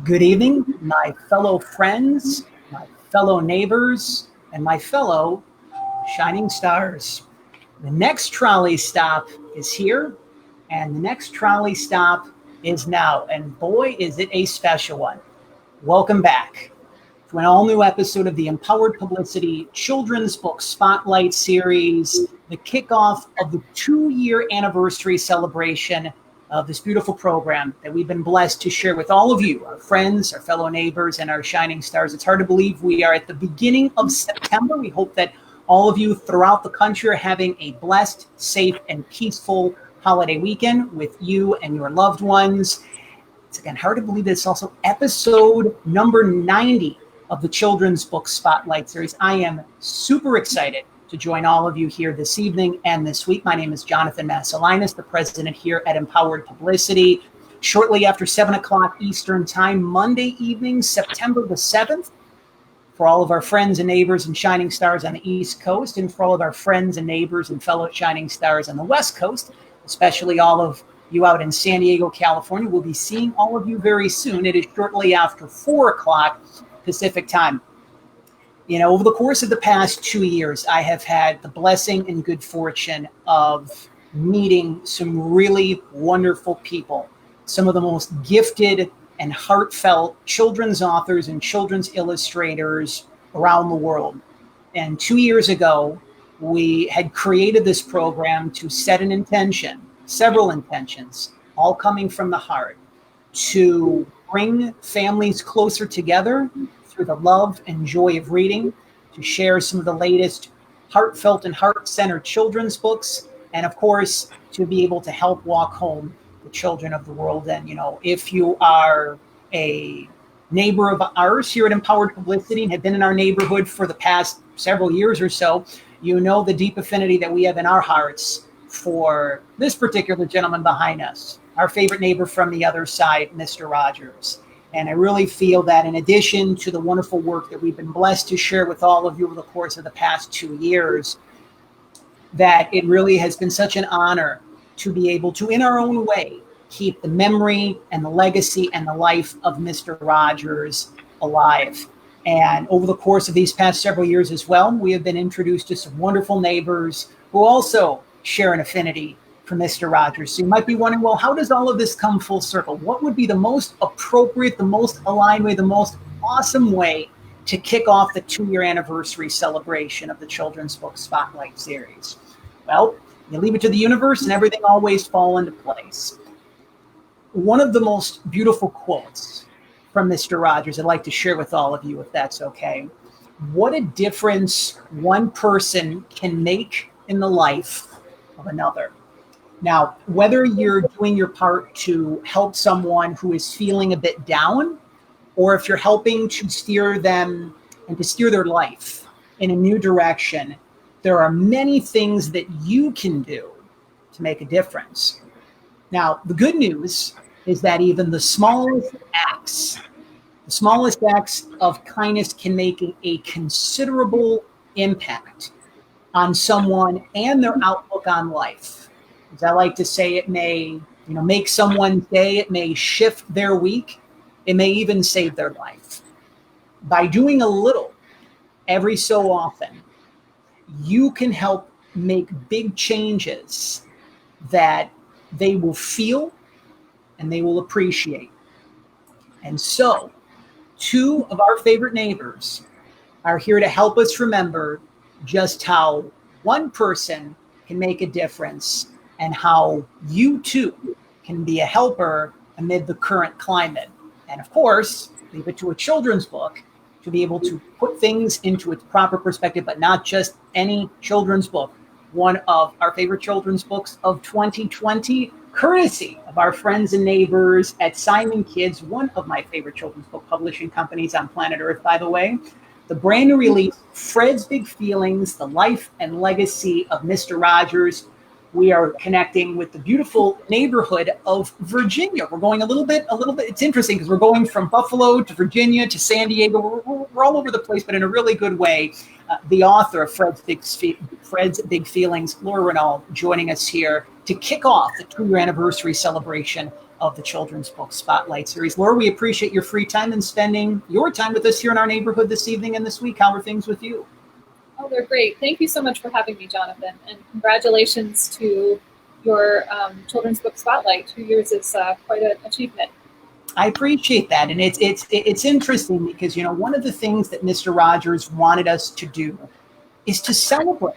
Good evening, my fellow friends, my fellow neighbors, and my fellow shining stars. The next trolley stop is here, and the next trolley stop is now. And boy, is it a special one. Welcome back to an all new episode of the Empowered Publicity Children's Book Spotlight Series, the kickoff of the 2-year anniversary celebration of this beautiful program that we've been blessed to share with all of you, our friends, our fellow neighbors, and our shining stars. It's hard to believe we are at the beginning of September. We hope that all of you throughout the country are having a blessed, safe, and peaceful holiday weekend with you and your loved ones. It's again hard to believe that it's also episode number 90 of the Children's Book Spotlight Series. I am super excited to join all of you here this evening and this week. My name is Jonathan Masiulionis, the president here at Empowered Publicity. Shortly after 7 o'clock Eastern Time, Monday evening, September the 7th, for all of our friends and neighbors and shining stars on the East Coast, and for all of our friends and neighbors and fellow shining stars on the West Coast, especially all of you out in San Diego, California. We'll be seeing all of you very soon. It is shortly after 4 o'clock Pacific Time. You know, over the course of the past 2 years, I have had the blessing and good fortune of meeting some really wonderful people, some of the most gifted and heartfelt children's authors and children's illustrators around the world. And 2 years ago, we had created this program to set an intention, several intentions, all coming from the heart, to bring families closer together through the love and joy of reading, to share some of the latest heartfelt and heart-centered children's books, and of course, to be able to help walk home the children of the world. And, you know, if you are a neighbor of ours here at Empowered Publicity and have been in our neighborhood for the past several years or so, you know the deep affinity that we have in our hearts for this particular gentleman behind us, our favorite neighbor from the other side, Mr. Rogers. And I really feel that in addition to the wonderful work that we've been blessed to share with all of you over the course of the past 2 years, that it really has been such an honor to be able to, in our own way, keep the memory and the legacy and the life of Mr. Rogers alive. And over the course of these past several years as well, we have been introduced to some wonderful neighbors who also share an affinity for Mr. Rogers. So you might be wondering, well, how does all of this come full circle? What would be the most appropriate, the most aligned way, the most awesome way to kick off the 2-year anniversary celebration of the Children's Book Spotlight Series? Well, you leave it to the universe and everything always falls into place. One of the most beautiful quotes from Mr. Rogers I'd like to share with all of you, if that's okay. What a difference one person can make in the life of another. Now, whether you're doing your part to help someone who is feeling a bit down, or if you're helping to steer them and to steer their life in a new direction, there are many things that you can do to make a difference. Now, the good news is that even the smallest acts of kindness can make a considerable impact on someone and their outlook on life. As I like to say, it may, make someone's day, it may shift their week, it may even save their life. By doing a little every so often, you can help make big changes that they will feel and they will appreciate. And so, 2 of our favorite neighbors are here to help us remember just how one person can make a difference and how you too can be a helper amid the current climate. And of course, leave it to a children's book to be able to put things into its proper perspective, but not just any children's book. One of our favorite children's books of 2020, courtesy of our friends and neighbors at Simon Kids, one of my favorite children's book publishing companies on planet Earth, by the way. The brand new release, Fred's Big Feelings, The Life and Legacy of Mr. Rogers. We are connecting with the beautiful neighborhood of Virginia. We're going a little bit, it's interesting because we're going from Buffalo to Virginia to San Diego. We're all over the place, but in a really good way. The author of Fred's Big Feelings, Laura Renauld, joining us here to kick off the 2-year anniversary celebration of the Children's Book Spotlight Series. Laura, we appreciate your free time and spending your time with us here in our neighborhood this evening and this week. How are things with you? Oh, they're great. Thank you so much for having me, Jonathan. And congratulations to your Children's Book Spotlight. 2 years is quite an achievement. I appreciate that. And it's interesting because, you know, one of the things that Mr. Rogers wanted us to do is to celebrate.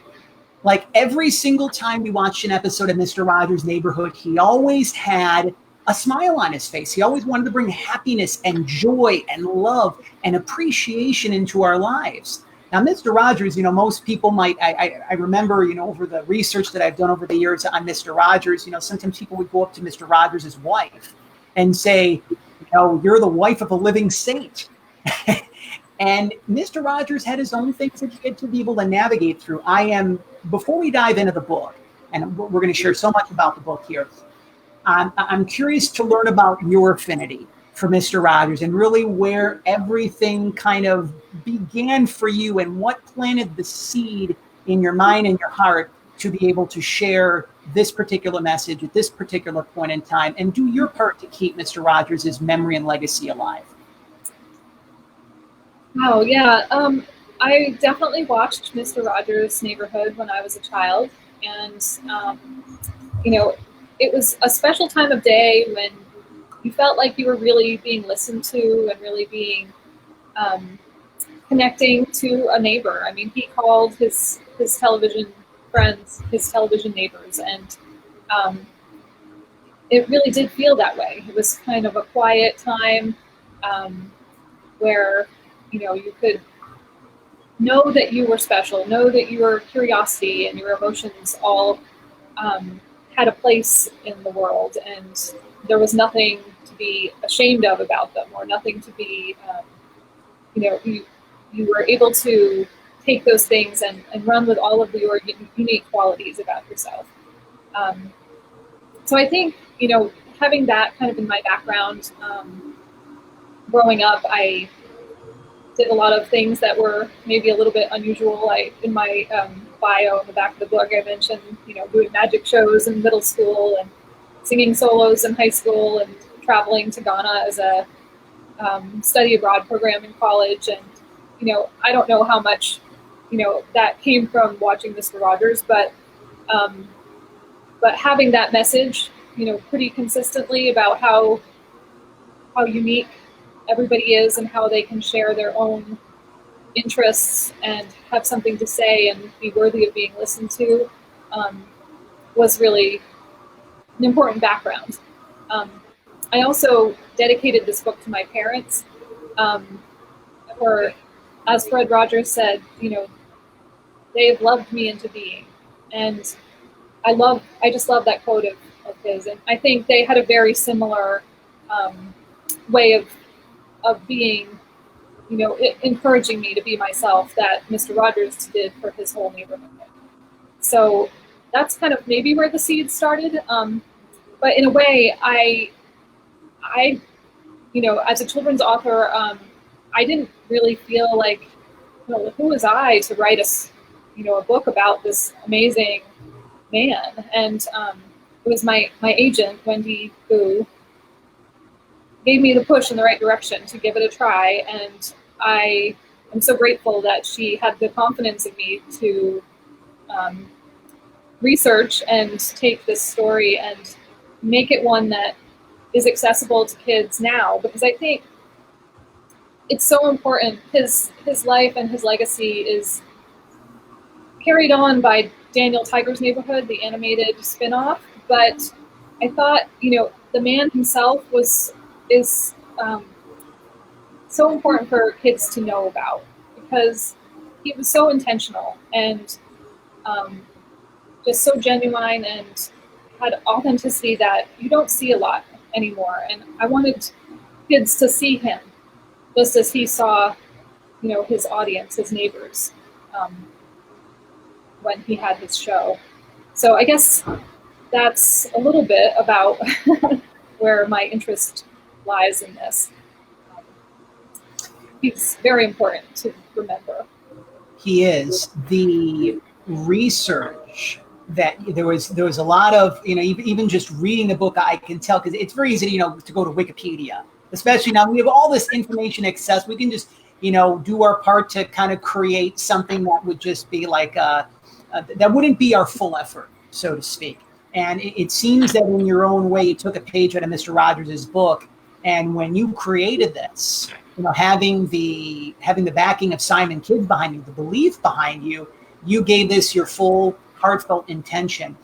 Like every single time we watched an episode of Mr. Rogers' Neighborhood, he always had a smile on his face. He always wanted to bring happiness and joy and love and appreciation into our lives. Now, Mr. Rogers, you know, most people might, I remember, you know, over the research that I've done over the years on Mr. Rogers, you know, sometimes people would go up to Mr. Rogers' wife and say, you know, you're the wife of a living saint. And Mr. Rogers had his own things that he had to be able to navigate through. Before we dive into the book, and we're going to share so much about the book here, I'm curious to learn about your affinity for Mr. Rogers and really where everything kind of began for you and what planted the seed in your mind and your heart to be able to share this particular message at this particular point in time and do your part to keep Mr. Rogers' memory and legacy alive. Oh, yeah. I definitely watched Mr. Rogers' Neighborhood when I was a child. And, you know, it was a special time of day when you felt like you were really being listened to and really being connecting to a neighbor. I mean, he called his television friends his television neighbors, and it really did feel that way. It was kind of a quiet time where, you know, you could know that you were special, know that your curiosity and your emotions all had a place in the world, and there was nothing to be ashamed of about them, or nothing to be, you know, you were able to take those things and run with all of your unique qualities about yourself. So I think, you know, having that kind of in my background, growing up, I did a lot of things that were maybe a little bit unusual. In my bio in the back of the book, I mentioned, you know, doing magic shows in middle school and singing solos in high school and traveling to Ghana as a study abroad program in college. And, you know, I don't know how much, you know, that came from watching Mr. Rogers, but having that message, you know, pretty consistently about how unique everybody is and how they can share their own interests and have something to say and be worthy of being listened to, was really an important background. I also dedicated this book to my parents, for, as Fred Rogers said, you know, they have loved me into being. And I just love that quote of his. And I think they had a very similar way of being, you know, encouraging me to be myself that Mr. Rogers did for his whole neighborhood. So that's kind of maybe where the seeds started. But in a way, I, you know, as a children's author, I didn't really feel like, you know, who was I to write a book about this amazing man? And it was my agent, Wendy Boo, gave me the push in the right direction to give it a try. And I am so grateful that she had the confidence in me to research and take this story and make it one that is accessible to kids now, because I think it's so important. His life and his legacy is carried on by Daniel Tiger's Neighborhood, the animated spinoff. But I thought, you know, the man himself is so important for kids to know about, because he was so intentional and just so genuine and had authenticity that you don't see a lot anymore. And I wanted kids to see him just as he saw, you know, his audience, his neighbors, when he had his show. So I guess that's a little bit about where my interest lies in this. He's very important to remember. He is. The research that there was a lot of, even just reading the book, I can tell, because it's very easy, to go to Wikipedia, especially now we have all this information access. We can just, do our part to kind of create something that would just be like, that wouldn't be our full effort, so to speak. And it seems that in your own way, you took a page out of Mr. Rogers' book. And when you created this, having the backing of Simon Kidd behind you, the belief behind you, you gave this your full heartfelt intention.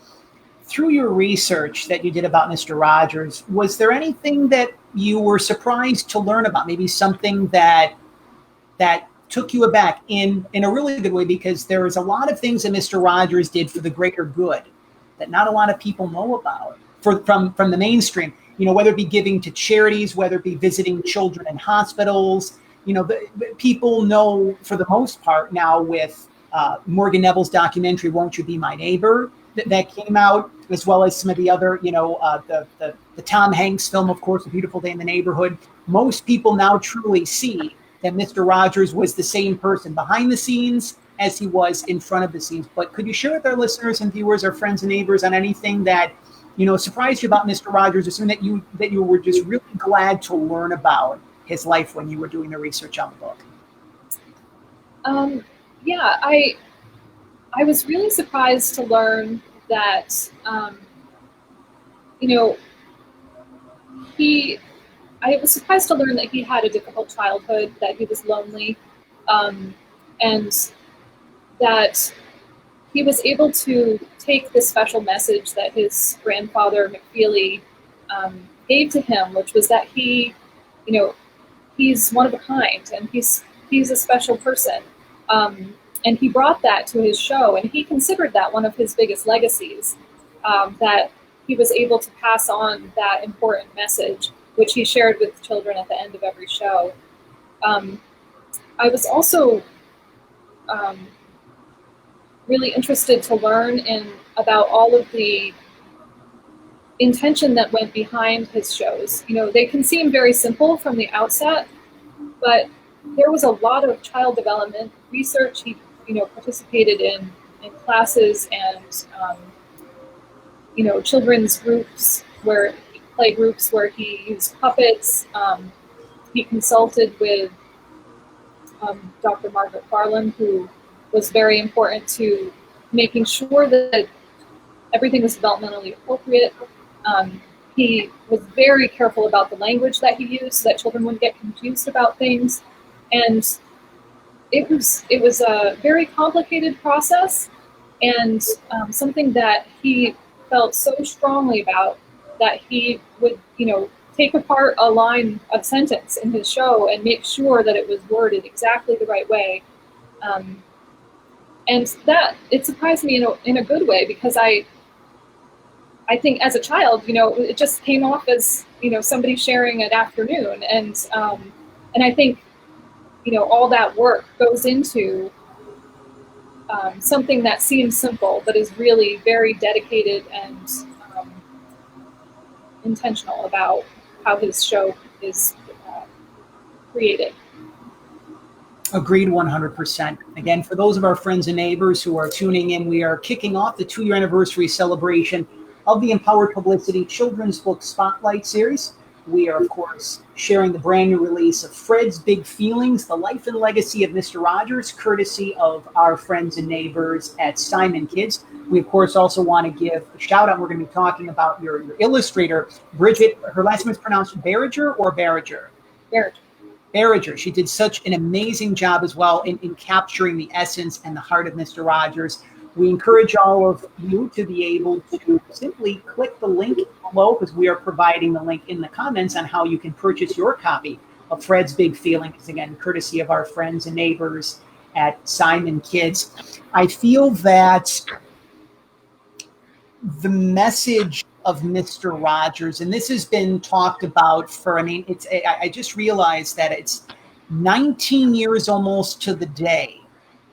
Through your research that you did about Mr. Rogers, was there anything that you were surprised to learn about? Maybe something that took you aback in a really good way, because there was a lot of things that Mr. Rogers did for the greater good that not a lot of people know about from the mainstream, whether it be giving to charities, whether it be visiting children in hospitals. People know for the most part now with Morgan Neville's documentary, Won't You Be My Neighbor, that came out, as well as some of the other, the Tom Hanks film, of course, A Beautiful Day in the Neighborhood. Most people now truly see that Mr. Rogers was the same person behind the scenes as he was in front of the scenes. But could you share with our listeners and viewers, our friends and neighbors, on anything that, surprised you about Mr. Rogers, or something that you were just really glad to learn about his life when you were doing the research on the book? Yeah, I was really surprised to learn that, I was surprised to learn that he had a difficult childhood, that he was lonely, and that he was able to take this special message that his grandfather McFeely gave to him, which was that he, he's one of a kind, and he's a special person. And he brought that to his show, and he considered that one of his biggest legacies, that he was able to pass on that important message, which he shared with children at the end of every show. I was also really interested to learn about all of the intention that went behind his shows. They can seem very simple from the outset, but there was a lot of child development research. He, participated in classes and, children's groups, play groups where he used puppets. He consulted with Dr. Margaret Farland, who was very important to making sure that everything was developmentally appropriate. He was very careful about the language that he used so that children wouldn't get confused about things. And it was a very complicated process, and something that he felt so strongly about that he would, take apart a line of sentence in his show and make sure that it was worded exactly the right way. And that, it surprised me in a good way, because I think as a child, it just came off as, somebody sharing an afternoon. And I think, all that work goes into something that seems simple, but is really very dedicated and intentional about how his show is created. Agreed 100%. Again, for those of our friends and neighbors who are tuning in, we are kicking off the 2-year anniversary celebration of the Empowered Publicity Children's Book Spotlight Series. We are, of course, sharing the brand new release of Fred's Big Feelings, the life and legacy of Mr. Rogers, courtesy of our friends and neighbors at Simon Kids. We, of course, also want to give a shout out. We're going to be talking about your illustrator, Bridget. Her last name is pronounced Barriger or Barriger? Barriger. She did such an amazing job as well in capturing the essence and the heart of Mr. Rogers. We encourage all of you to be able to simply click the link below, because we are providing the link in the comments on how you can purchase your copy of Fred's Big Feelings, again, courtesy of our friends and neighbors at Simon Kids. I feel that the message of Mr. Rogers, and this has been talked about for, I just realized that it's 19 years almost to the day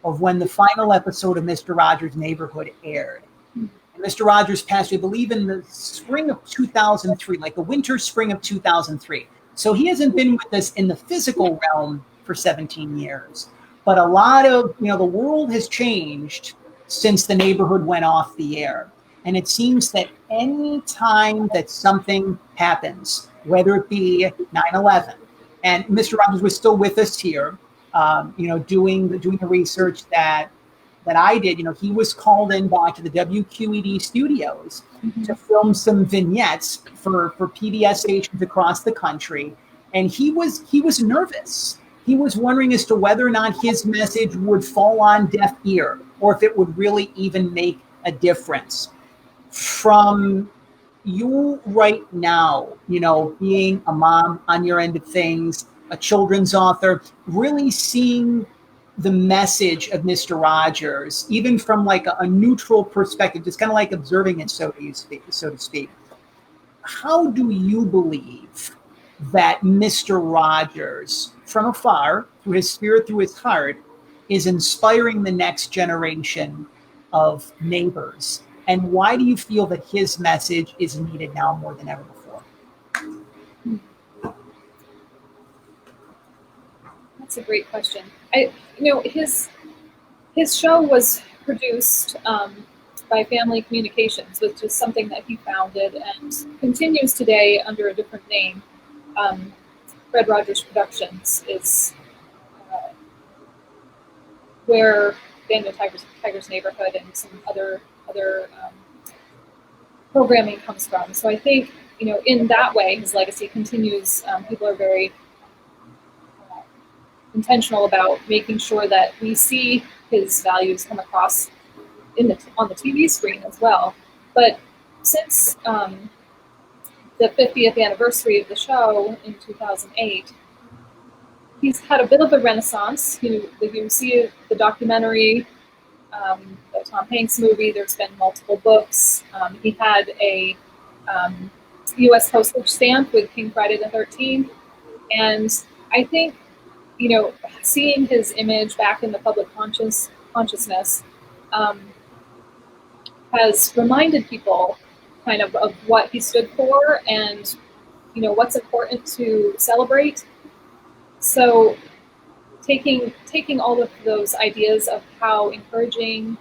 of when the final episode of Mr. Rogers' Neighborhood aired. And Mr. Rogers passed, I believe, in the spring of 2003, like the winter, spring of 2003. So he hasn't been with us in the physical realm for 17 years. But a lot of, the world has changed since the neighborhood went off the air. And it seems that any time that something happens, whether it be 9/11, and Mr. Rogers was still with us here, doing the research that I did. He was called in back to the WQED studios to film some vignettes for PBS stations across the country, and he was nervous. He was wondering as to whether or not his message would fall on deaf ear, or if it would really even make a difference. From you right now, being a mom on your end of things, a children's author, really seeing the message of Mr. Rogers, even from like a neutral perspective, just kind of like observing it, so to speak. How do you believe that Mr. Rogers, from afar, through his spirit, through his heart, is inspiring the next generation of neighbors? And why do you feel that his message is needed now more than ever before? That's a great question. His show was produced by Family Communications, which is something that he founded and continues today under a different name. Fred Rogers Productions is where Daniel Tiger's Neighborhood and some other programming comes from. So I think, in that way, his legacy continues. People are very intentional about making sure that we see his values come across on the TV screen as well. But since the 50th anniversary of the show in 2008, he's had a bit of a renaissance. You see the documentary, the Tom Hanks movie. There's been multiple books. He had a U.S. postage stamp with King Friday the 13th. And I think, seeing his image back in the public consciousness has reminded people kind of what he stood for and, what's important to celebrate. So taking all of those ideas of how encouraging,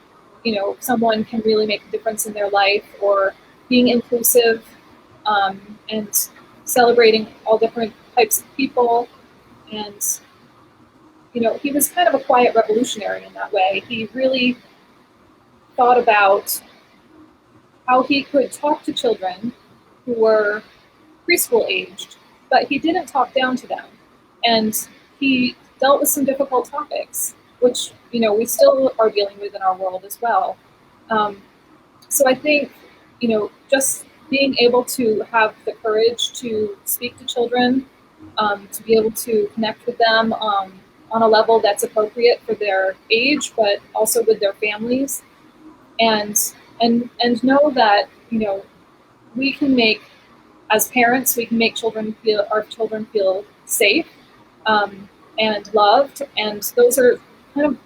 someone can really make a difference in their life, or being inclusive, and celebrating all different types of people. And, he was kind of a quiet revolutionary in that way. He really thought about how he could talk to children who were preschool aged, but he didn't talk down to them. And he dealt with some difficult topics, which, we still are dealing with in our world as well. So I think, just being able to have the courage to speak to children, to be able to connect with them on a level that's appropriate for their age, but also with their families, and know that, we can make, as parents, we can make our children feel safe, and loved, and those are kind of,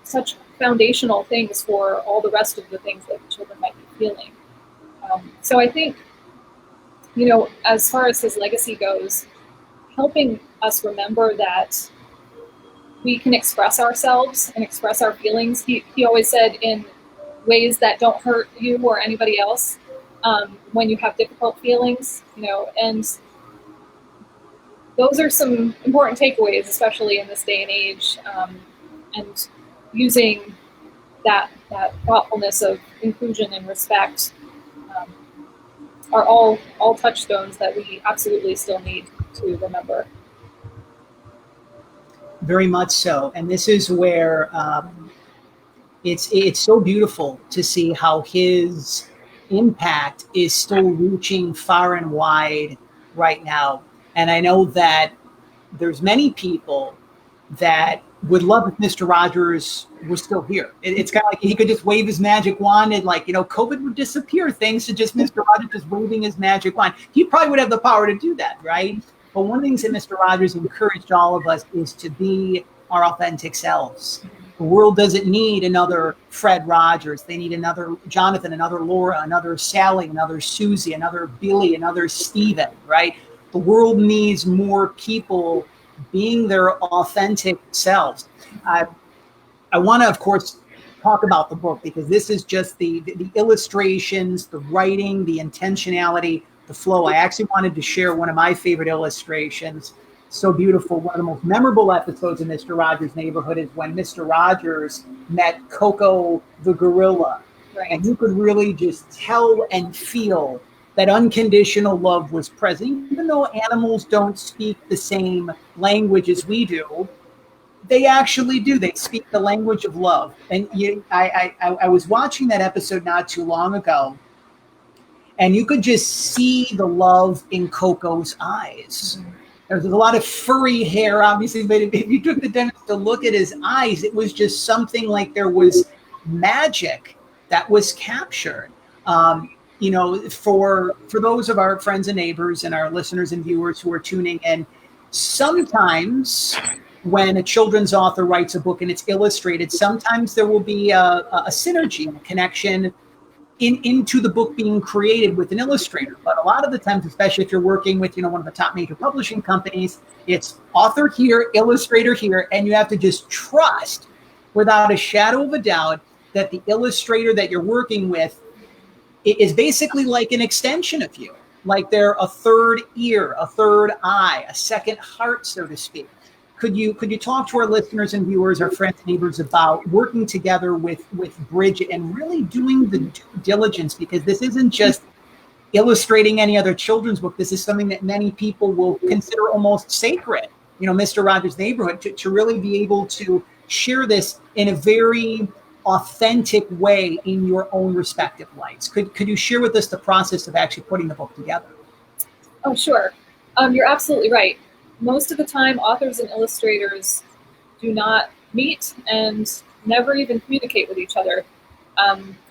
such foundational things for all the rest of the things that the children might be feeling. So I think, as far as his legacy goes, helping us remember that we can express ourselves and express our feelings. He always said, in ways that don't hurt you or anybody else, when you have difficult feelings, and those are some important takeaways, especially in this day and age, and using that thoughtfulness of inclusion and respect are all touchstones that we absolutely still need to remember. Very much so. And this is where it's so beautiful to see how his impact is still reaching far and wide right now. And I know that there's many people that would love if Mr. Rogers was still here. It's kind of like he could just wave his magic wand and, COVID would disappear thanks to just Mr. Rogers just waving his magic wand. He probably would have the power to do that, right? But one of the things that Mr. Rogers encouraged all of us is to be our authentic selves. The world doesn't need another Fred Rogers. They need another Jonathan, another Laura, another Sally, another Susie, another Billy, another Steven, right? The world needs more people being their authentic selves. I want to, of course, talk about the book, because this is just the illustrations, the writing, the intentionality, the flow. I actually wanted to share one of my favorite illustrations. So beautiful. One of the most memorable episodes in Mr. Rogers' Neighborhood is when Mr. Rogers met Coco the gorilla. Right. And you could really just tell and feel that unconditional love was present. Even though animals don't speak the same language as we do, they actually do. They speak the language of love. And I was watching that episode not too long ago, and you could just see the love in Coco's eyes. Mm-hmm. There's a lot of furry hair, obviously, but if you took the time to look at his eyes, it was just something like there was magic that was captured. For those of our friends and neighbors and our listeners and viewers who are tuning in, sometimes when a children's author writes a book and it's illustrated, sometimes there will be a synergy, a connection into the book being created with an illustrator. But a lot of the times, especially if you're working with, one of the top major publishing companies, it's author here, illustrator here, and you have to just trust without a shadow of a doubt that the illustrator that you're working with is basically like an extension of you. Like they're a third ear, a third eye, a second heart, so to speak. Could you talk to our listeners and viewers, our friends and neighbors, about working together with Bridget and really doing the due diligence? Because this isn't just illustrating any other children's book. This is something that many people will consider almost sacred. Mr. Rogers' Neighborhood, to really be able to share this in a very authentic way in your own respective lights. Could you share with us the process of actually putting the book together? Oh, sure. You're absolutely right. Most of the time, authors and illustrators do not meet and never even communicate with each other.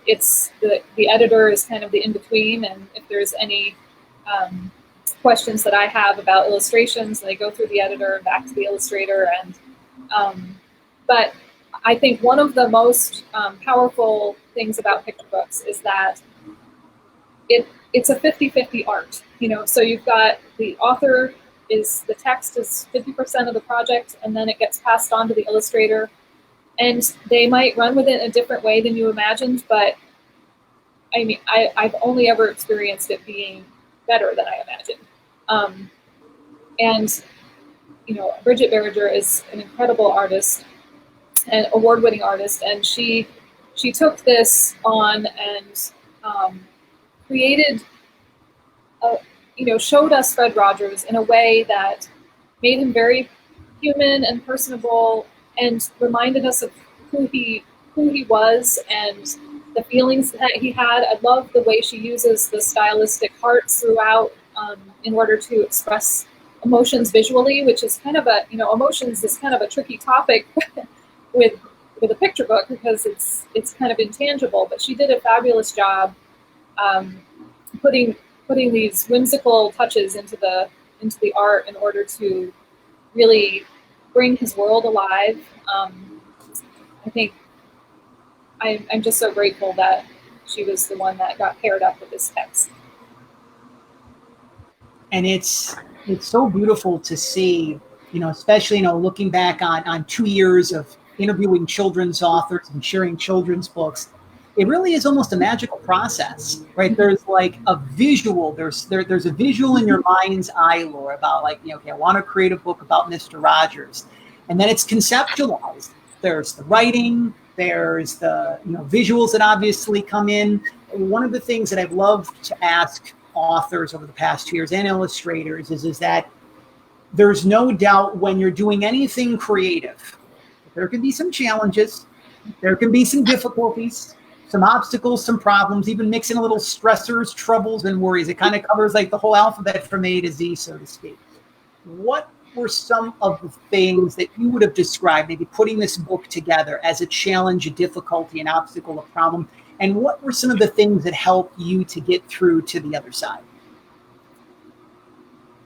It's the editor is kind of the in-between, and if there's any questions that I have about illustrations, they go through the editor, back to the illustrator. But I think one of the most powerful things about picture books is that it's a 50-50 art. So you've got the author the text is 50% of the project, and then it gets passed on to the illustrator. And they might run with it in a different way than you imagined, but I mean, I've only ever experienced it being better than I imagined. Bridget Berringer is an incredible artist, an award-winning artist, and she took this on and created showed us Fred Rogers in a way that made him very human and personable, and reminded us of who he was and the feelings that he had. I love the way she uses the stylistic hearts throughout in order to express emotions visually, which is kind of emotions is kind of a tricky topic with a picture book because it's kind of intangible. But she did a fabulous job putting these whimsical touches into the art in order to really bring his world alive. I think I'm just so grateful that she was the one that got paired up with this text. And it's so beautiful to see, especially, looking back on 2 years of interviewing children's authors and sharing children's books. It really is almost a magical process, right? There's like a visual, there's a visual in your mind's eye, Laura, about okay, I want to create a book about Mr. Rogers. And then it's conceptualized. There's the writing, there's the visuals that obviously come in. And one of the things that I've loved to ask authors over the past 2 years and illustrators is that there's no doubt when you're doing anything creative, there can be some challenges, there can be some difficulties, some obstacles, some problems, even mixing a little stressors, troubles, and worries. It kind of covers like the whole alphabet from A to Z, so to speak. What were some of the things that you would have described, maybe putting this book together, as a challenge, a difficulty, an obstacle, a problem? And what were some of the things that helped you to get through to the other side?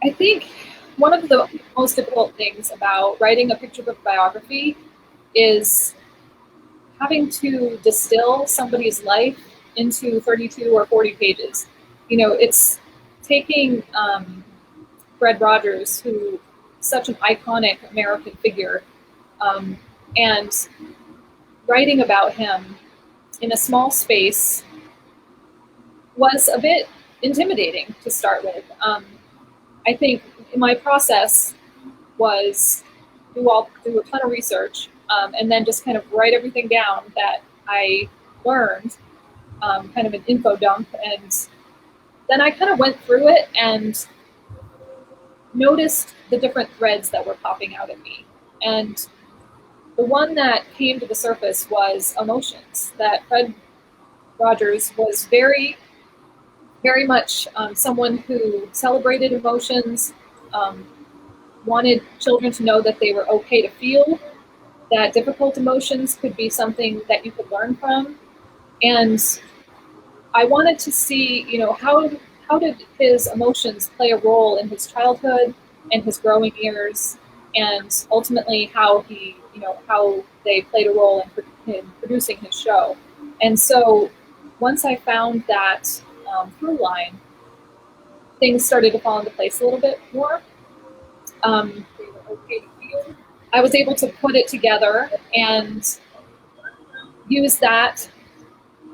I think one of the most difficult things about writing a picture book biography is having to distill somebody's life into 32 or 40 pages. It's taking Fred Rogers, who is such an iconic American figure, and writing about him in a small space was a bit intimidating to start with. I think my process was do a ton of research, and then just kind of write everything down that I learned, kind of an info dump. And then I kind of went through it and noticed the different threads that were popping out at me. And the one that came to the surface was emotions, that Fred Rogers was very, very much someone who celebrated emotions, wanted children to know that they were okay to feel, that difficult emotions could be something that you could learn from. And I wanted to see, how did his emotions play a role in his childhood and his growing years, and ultimately how how they played a role in producing his show. And so once I found that through line, things started to fall into place a little bit more. I was able to put it together and use that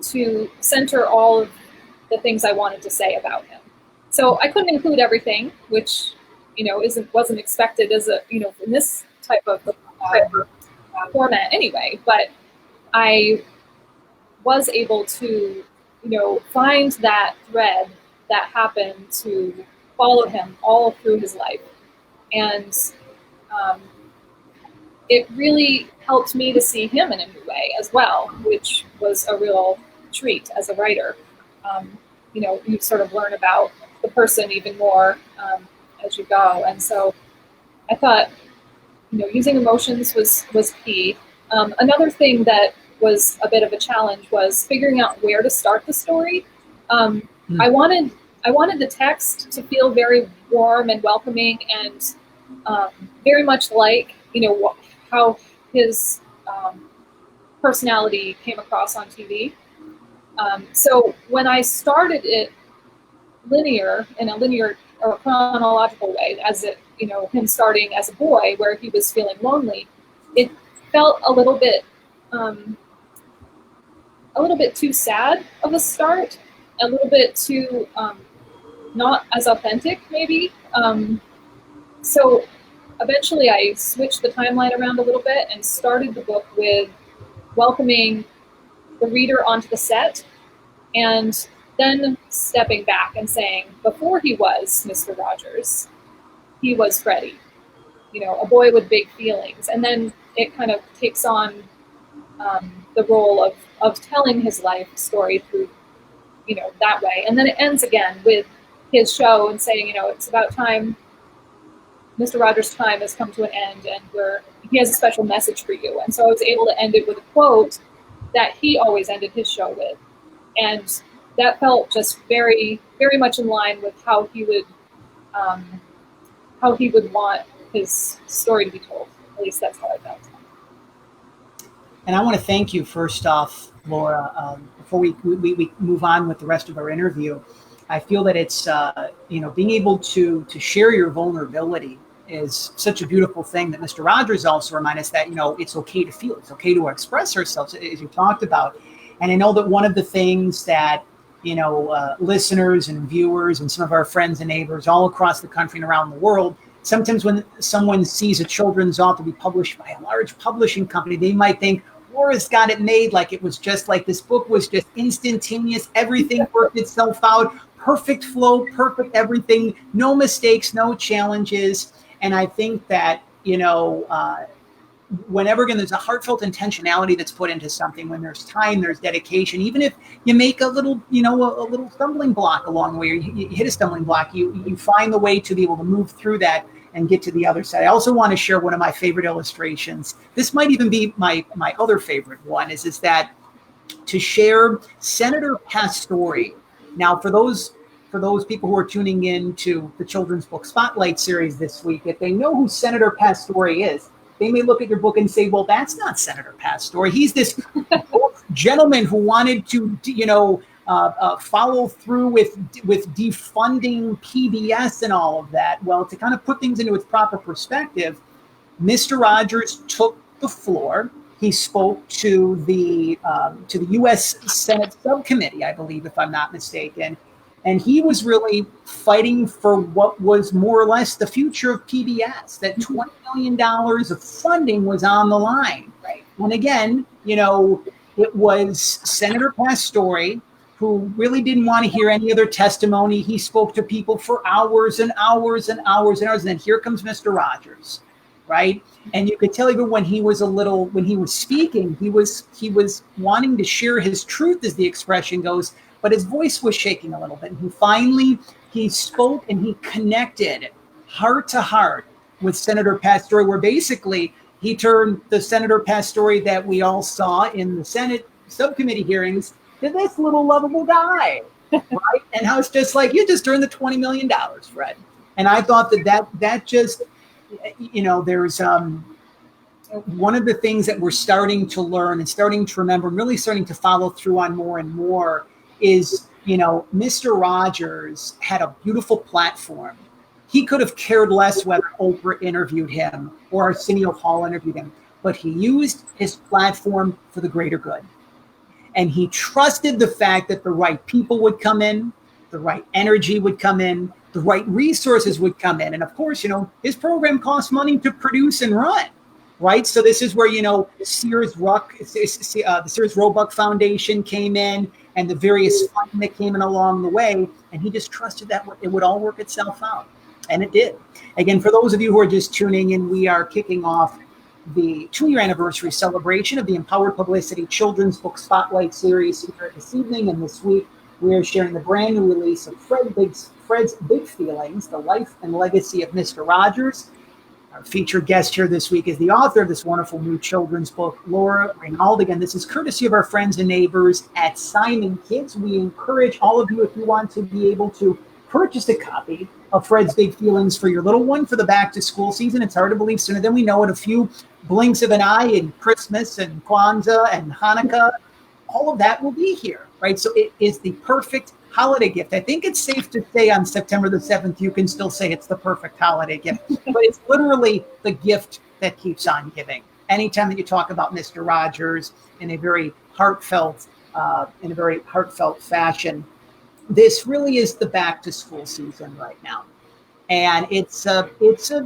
to center all of the things I wanted to say about him. So I couldn't include everything, which wasn't expected as in this type of format anyway. But I was able to find that thread that happened to follow him all through his life, and it really helped me to see him in a new way as well, which was a real treat as a writer. You sort of learn about the person even more as you go. And so I thought, using emotions was key. Another thing that was a bit of a challenge was figuring out where to start the story. I wanted the text to feel very warm and welcoming, and very much like how his personality came across on TV. So when I started it in a linear or chronological way, as him starting as a boy where he was feeling lonely, it felt a little bit too sad of a start, a little bit too not as authentic maybe. So eventually I switched the timeline around a little bit and started the book with welcoming the reader onto the set, and then stepping back and saying, before he was Mr. Rogers, he was Freddie, a boy with big feelings. And then it kind of takes on the role of telling his life story through, that way. And then it ends again with his show and saying, it's about time, Mr. Rogers' time has come to an end, and he has a special message for you. And so I was able to end it with a quote that he always ended his show with. And that felt just very, very much in line with how he would want his story to be told. At least that's how I felt. And I want to thank you first off, Laura. Before we move on with the rest of our interview, I feel that it's being able to share your vulnerability is such a beautiful thing. That Mr. Rogers also reminds us that it's okay to feel, it's okay to express ourselves, as you talked about. And I know that one of the things that listeners and viewers and some of our friends and neighbors all across the country and around the world, sometimes when someone sees a children's author be published by a large publishing company, they might think, Laura's got it made, like it was just like this book was just instantaneous, everything worked itself out, perfect flow, perfect everything, no mistakes, no challenges. And I think that, whenever again, there's a heartfelt intentionality that's put into something, when there's time, there's dedication, even if you make a little, a little stumbling block along the way, or you hit a stumbling block, you find the way to be able to move through that and get to the other side. I also want to share one of my favorite illustrations. This might even be my other favorite one, is that to share Senator Pastore. Now, for those people who are tuning in to the Children's Book Spotlight series this week, if they know who Senator Pastore is, they may look at your book and say, well, that's not Senator Pastore. He's this gentleman who wanted to, follow through with defunding PBS and all of that. Well, to kind of put things into its proper perspective, Mr. Rogers took the floor He spoke to the U.S. Senate subcommittee, I believe, if I'm not mistaken. And he was really fighting for what was more or less the future of PBS, that $20 million of funding was on the line. Right. And again, it was Senator Pastore who really didn't want to hear any other testimony. He spoke to people for hours and hours and hours and hours. And then here comes Mr. Rogers, right? And you could tell even when he was speaking, he was wanting to share his truth, as the expression goes, but his voice was shaking a little bit. And he spoke and he connected heart to heart with Senator Pastore, where basically he turned the Senator Pastore that we all saw in the Senate subcommittee hearings to this little lovable guy, right? And how it's just like, you just earned the $20 million, Fred. And I thought that just, there's one of the things that we're starting to learn and starting to remember, and really starting to follow through on more and more is, Mr. Rogers had a beautiful platform. He could have cared less whether Oprah interviewed him or Arsenio Hall interviewed him, but he used his platform for the greater good. And he trusted the fact that the right people would come in, the right energy would come in, the right resources would come in. And of course, his program costs money to produce and run, right? So this is where, the Sears Roebuck Foundation came in and the various funding that came in along the way. And he just trusted that it would all work itself out. And it did. Again, for those of you who are just tuning in, we are kicking off the 2-year anniversary celebration of the Empowered Publicity Children's Book Spotlight Series here this evening. And this week, we are sharing the brand new release of Fred's Big Feelings, The Life and Legacy of Mr. Rogers. Our featured guest here this week is the author of this wonderful new children's book, Laura Renauld. Again, this is courtesy of our friends and neighbors at Simon Kids. We encourage all of you, if you want to be able to purchase a copy of Fred's Big Feelings for your little one for the back-to-school season. It's hard to believe sooner than we know it. A few blinks of an eye in Christmas and Kwanzaa and Hanukkah, all of that will be here, right? So it is the perfect holiday gift. I think it's safe to say on September the 7th, you can still say it's the perfect holiday gift, but it's literally the gift that keeps on giving. Anytime that you talk about Mr. Rogers in a very heartfelt fashion, this really is the back to school season right now. And it's a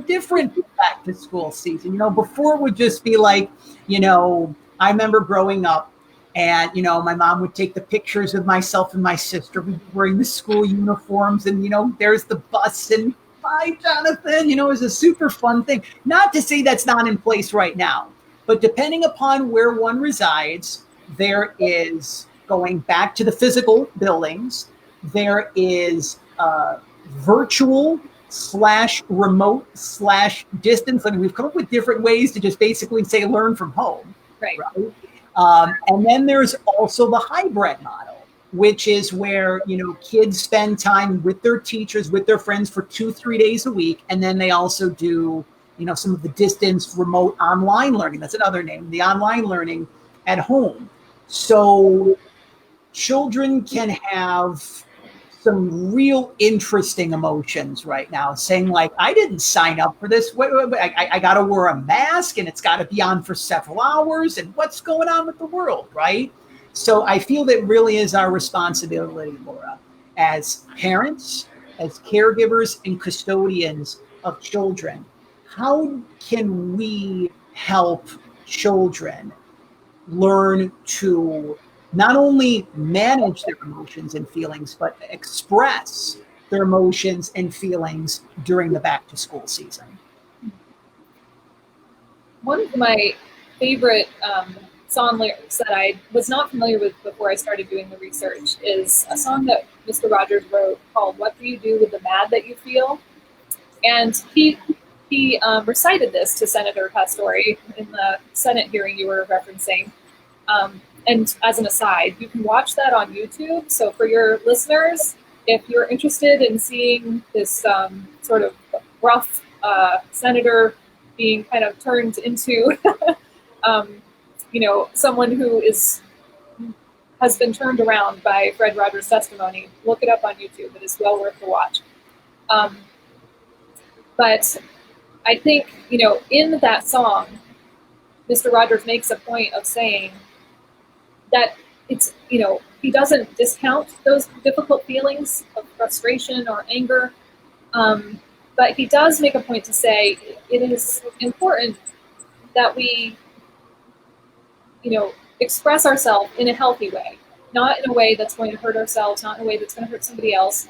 different back to school season. Before it would just be like, I remember growing up and, my mom would take the pictures of myself and my sister wearing the school uniforms and, there's the bus and bye, Jonathan, it was a super fun thing. Not to say that's not in place right now, but depending upon where one resides, there is going back to the physical buildings. There is virtual / remote / distance learning. We've come up with different ways to just basically say learn from home. Right. And then there's also the hybrid model, which is where, kids spend time with their teachers, with their friends for 2-3 days a week. And then they also do, some of the distance remote online learning. That's another name, the online learning at home. So children can have some real interesting emotions right now, saying like, I didn't sign up for this. I got to wear a mask and it's got to be on for several hours. And what's going on with the world, right? So I feel that really is our responsibility, Laura, as parents, as caregivers and custodians of children. How can we help children learn to not only manage their emotions and feelings, but express their emotions and feelings during the back-to-school season? One of my favorite song lyrics that I was not familiar with before I started doing the research is a song that Mr. Rogers wrote called "What Do You Do with the Mad That You Feel?" And he recited this to Senator Pastore in the Senate hearing you were referencing. And as an aside, you can watch that on YouTube. So for your listeners, if you're interested in seeing this sort of rough senator being kind of turned into, someone who has been turned around by Fred Rogers' testimony, look it up on YouTube. It is well worth the watch. But I think, in that song, Mr. Rogers makes a point of saying that it's, he doesn't discount those difficult feelings of frustration or anger, but he does make a point to say it is important that we, express ourselves in a healthy way, not in a way that's going to hurt ourselves, not in a way that's going to hurt somebody else.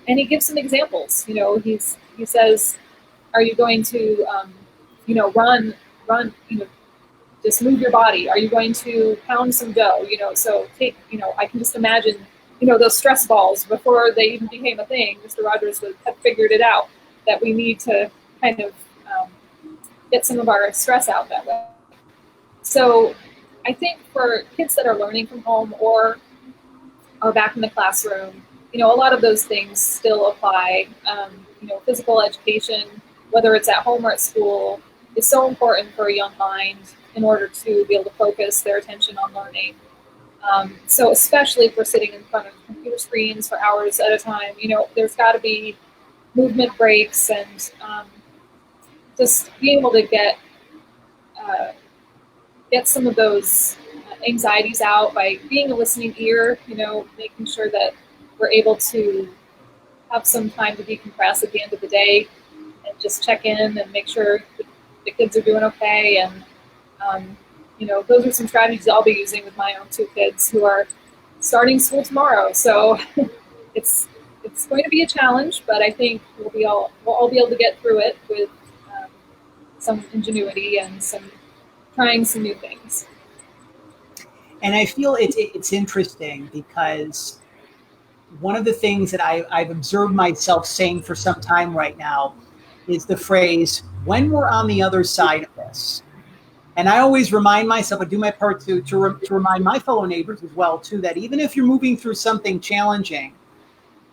And he gives some examples. He says, are you going to, run, just move your body? Are you going to pound some dough? So take, I can just imagine, those stress balls before they even became a thing. Mr. Rogers would have figured it out that we need to kind of get some of our stress out that way. So I think for kids that are learning from home or are back in the classroom, a lot of those things still apply. Physical education, whether it's at home or at school, is so important for a young mind in order to be able to focus their attention on learning. So especially if we're sitting in front of computer screens for hours at a time, there's got to be movement breaks and just being able to get some of those anxieties out by being a listening ear, making sure that we're able to have some time to decompress at the end of the day and just check in and make sure the kids are doing okay. And, those are some strategies I'll be using with my own 2 kids who are starting school tomorrow. So it's going to be a challenge, but I think we'll all be able to get through it with some ingenuity and trying some new things. And I feel it's interesting because one of the things that I've observed myself saying for some time right now is the phrase, when we're on the other side of this. And I always remind myself, I do my part to remind my fellow neighbors as well, too, that even if you're moving through something challenging,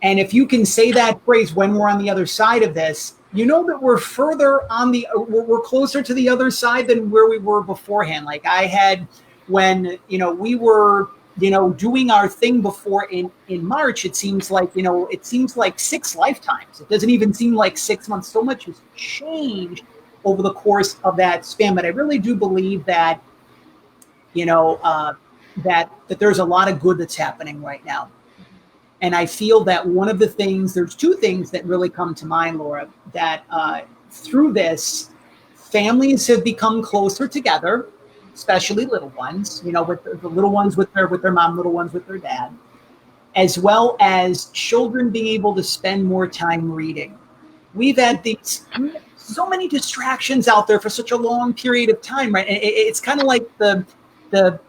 and if you can say that phrase, when we're on the other side of this, that we're closer to the other side than where we were beforehand. Like I had when, we were, doing our thing before in March, it seems like 6 lifetimes. It doesn't even seem like 6 months. So much has changed over the course of that span. But I really do believe that, that there's a lot of good that's happening right now. And I feel that there's 2 things that really come to mind, Laura, that through this, families have become closer together, especially little ones, with the little ones with their mom, little ones with their dad, as well as children being able to spend more time reading. We've had so many distractions out there for such a long period of time, right? And it's kind of like the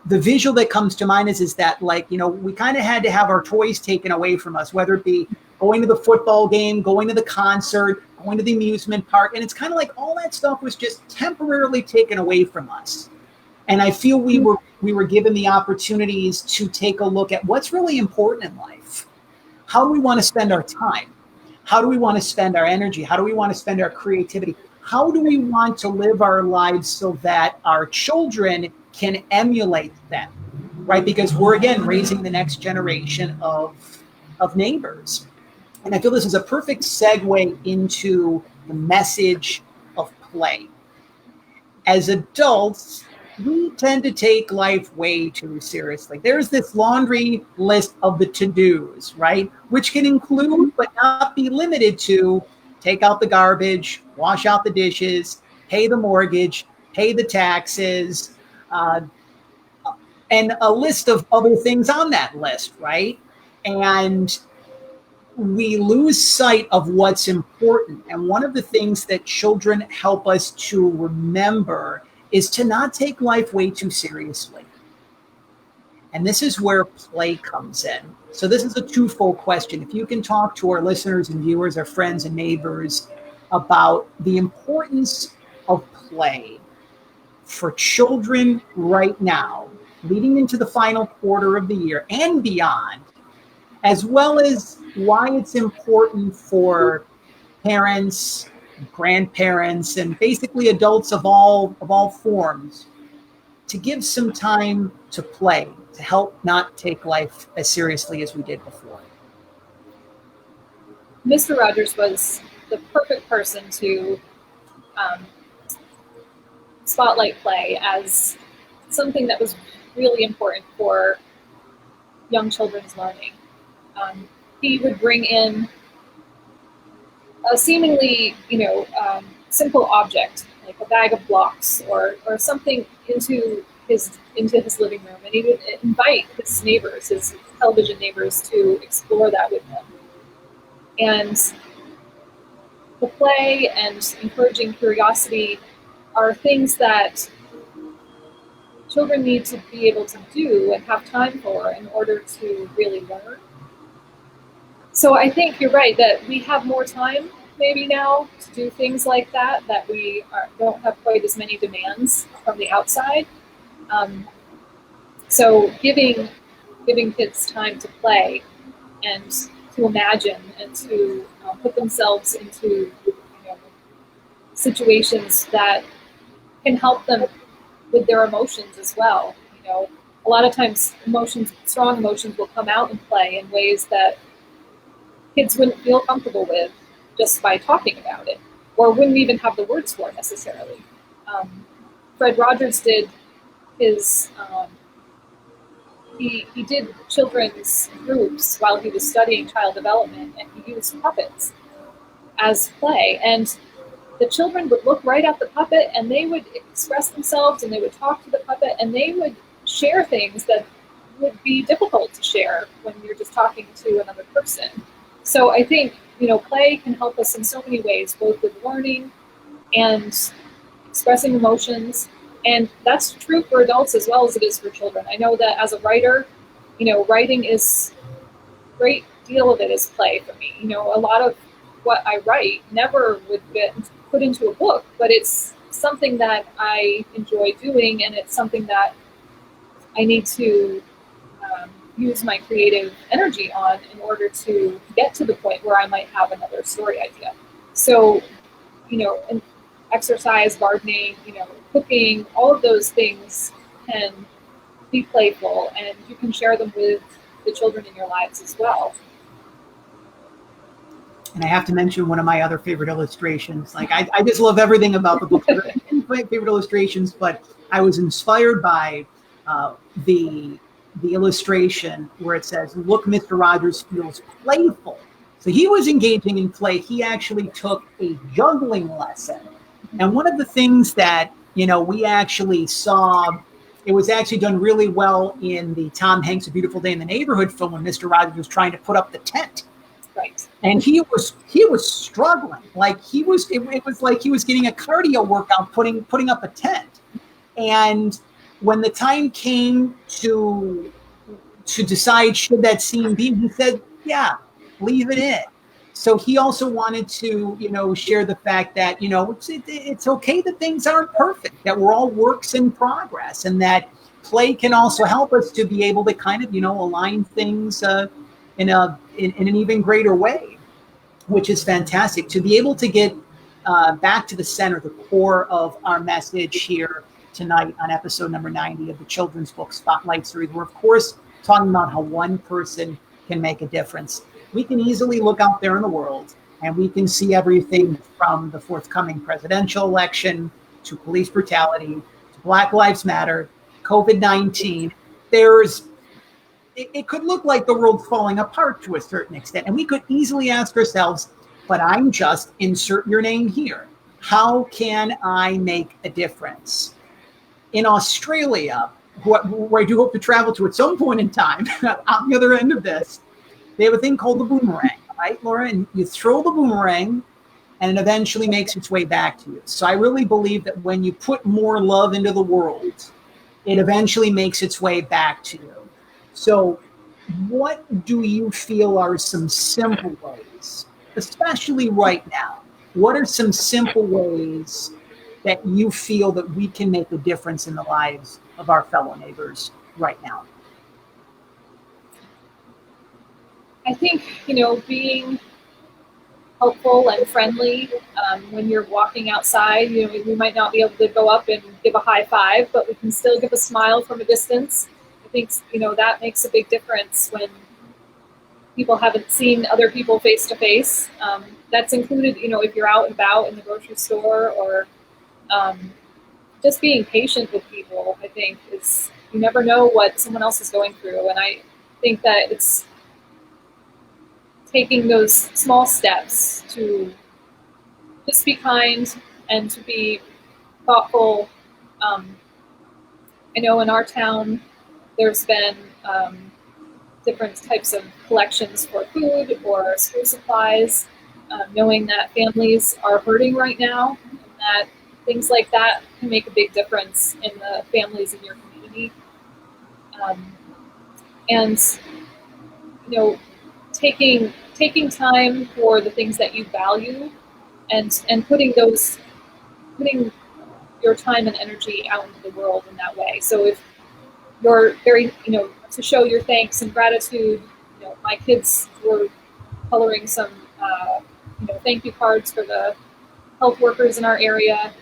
visual that comes to mind is that, like, we kind of had to have our toys taken away from us, whether it be going to the football game, going to the concert, going to the amusement park. And it's kind of like all that stuff was just temporarily taken away from us. And I feel we were given the opportunities to take a look at what's really important in life. How do we want to spend our time? How do we want to spend our energy? How do we want to spend our creativity? How do we want to live our lives so that our children can emulate them, right? Because we're, again, raising the next generation of neighbors. And I feel this is a perfect segue into the message of play. As adults, we tend to take life way too seriously. There's this laundry list of the to-dos, right? Which can include, but not be limited to, take out the garbage, wash out the dishes, pay the mortgage, pay the taxes, and a list of other things on that list, right? And we lose sight of what's important. And one of the things that children help us to remember is to not take life way too seriously. And this is where play comes in. So this is a twofold question. If you can talk to our listeners and viewers, our friends and neighbors, about the importance of play for children right now, leading into the final quarter of the year and beyond, as well as why it's important for parents, grandparents, and basically adults of all forms to give some time to play, to help not take life as seriously as we did before. Mr. Rogers was the perfect person to spotlight play as something that was really important for young children's learning. He would bring in a seemingly, simple object like a bag of blocks or something into his living room, and he would invite his neighbors, his television neighbors, to explore that with him. And the play and encouraging curiosity are things that children need to be able to do and have time for in order to really learn. So I think you're right that we have more time maybe now to do things like that, that we don't have quite as many demands from the outside. So giving kids time to play and to imagine and to put themselves into situations that can help them with their emotions as well. A lot of times strong emotions will come out in play in ways that kids wouldn't feel comfortable with just by talking about it, or wouldn't even have the words for necessarily. Fred Rogers did his, he did children's groups while he was studying child development, and he used puppets as play. And the children would look right at the puppet, and they would express themselves, and they would talk to the puppet, and they would share things that would be difficult to share when you're just talking to another person. So I think, play can help us in so many ways, both with learning and expressing emotions. And that's true for adults as well as it is for children. I know that as a writer, writing is a great deal of it is play for me. A lot of what I write never would get put into a book, but it's something that I enjoy doing, and it's something that I need to use my creative energy on in order to get to the point where I might have another story idea. So, and exercise, gardening, cooking, all of those things can be playful, and you can share them with the children in your lives as well. And I have to mention one of my other favorite illustrations. Like I just love everything about the book. My favorite illustrations, but I was inspired by the illustration where it says, "Look, Mr. Rogers feels playful." So he was engaging in play. He actually took a juggling lesson. And one of the things that, we actually saw, it was actually done really well in the Tom Hanks' A Beautiful Day in the Neighborhood film when Mr. Rogers was trying to put up the tent. Right. And he was struggling. Like it was like he was getting a cardio workout putting up a tent. And when the time came to decide should that scene be, he said, "Yeah, leave it in." So he also wanted to, share the fact that, it's okay that things aren't perfect, that we're all works in progress, and that play can also help us to be able to kind of, align things in an even greater way, which is fantastic. To be able to get back to the center, the core of our message here tonight on episode number 90 of the Children's Book Spotlight Series. We're, of course, talking about how one person can make a difference. We can easily look out there in the world and we can see everything from the forthcoming presidential election to police brutality to Black Lives Matter, COVID-19. It could look like the world's falling apart to a certain extent. And we could easily ask ourselves, but I'm just, insert your name here. How can I make a difference? In Australia, where I do hope to travel to at some point in time, on the other end of this, they have a thing called the boomerang, right, Laura? And you throw the boomerang, and it eventually makes its way back to you. So I really believe that when you put more love into the world, it eventually makes its way back to you. So what do you feel are some simple ways, especially right now? What are some simple ways that you feel that we can make a difference in the lives of our fellow neighbors right now? I think, being helpful and friendly when you're walking outside. We might not be able to go up and give a high five, but we can still give a smile from a distance. I think, that makes a big difference when people haven't seen other people face to face. That's included, if you're out and about in the grocery store or just being patient with people, I think, is, you never know what someone else is going through. And I think that it's taking those small steps to just be kind and to be thoughtful. I know in our town, there's been different types of collections for food or school supplies, knowing that families are hurting right now, and that things like that can make a big difference in the families in your community. And taking time for the things that you value, and putting your time and energy out into the world in that way. So if you're very, to show your thanks and gratitude, my kids were coloring some, thank you cards for the health workers in our area.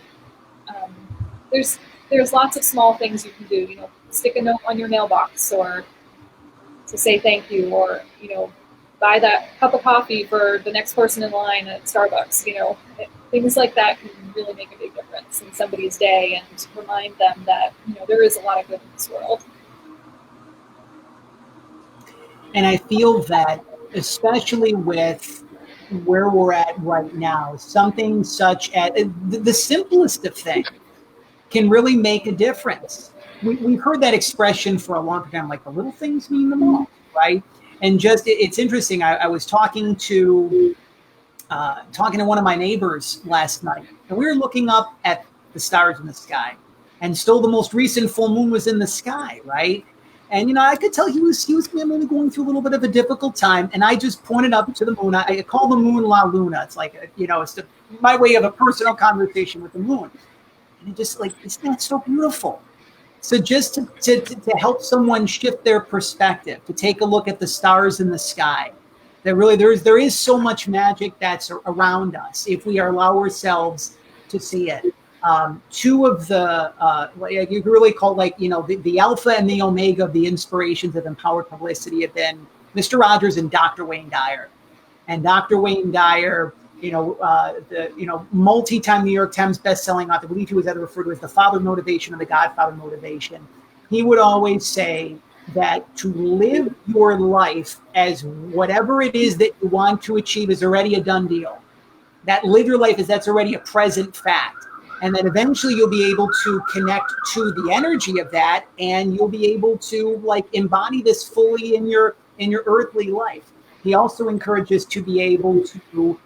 There's lots of small things you can do, stick a note on your mailbox, or to say thank you, or, buy that cup of coffee for the next person in line at Starbucks. Things like that can really make a big difference in somebody's day, and remind them that, there is a lot of good in this world. And I feel that, especially with where we're at right now, something such as the simplest of things can really make a difference. We've heard that expression for a long time, like the little things mean the most, right? And just, it's interesting. I was talking to one of my neighbors last night, and we were looking up at the stars in the sky, and still the most recent full moon was in the sky, right? And I could tell he was really going through a little bit of a difficult time, and I just pointed up to the moon. I call the moon La Luna. It's like it's my way of a personal conversation with the moon, and it just, like, isn't that so beautiful? So just to help someone shift their perspective, to take a look at the stars in the sky, that really there is so much magic that's around us if we allow ourselves to see it. Two of the you could really call, like, the alpha and the omega of the inspirations of empowered publicity have been Mr. Rogers and Dr. Wayne Dyer. And Dr. Wayne Dyer, the multi-time New York Times best-selling author, I believe he was ever referred to as the father of motivation or the godfather of motivation. He would always say that to live your life as whatever it is that you want to achieve is already a done deal. That live your life that's already a present fact. And then eventually you'll be able to connect to the energy of that, and you'll be able to, like, embody this fully in your earthly life. He also encourages to be able to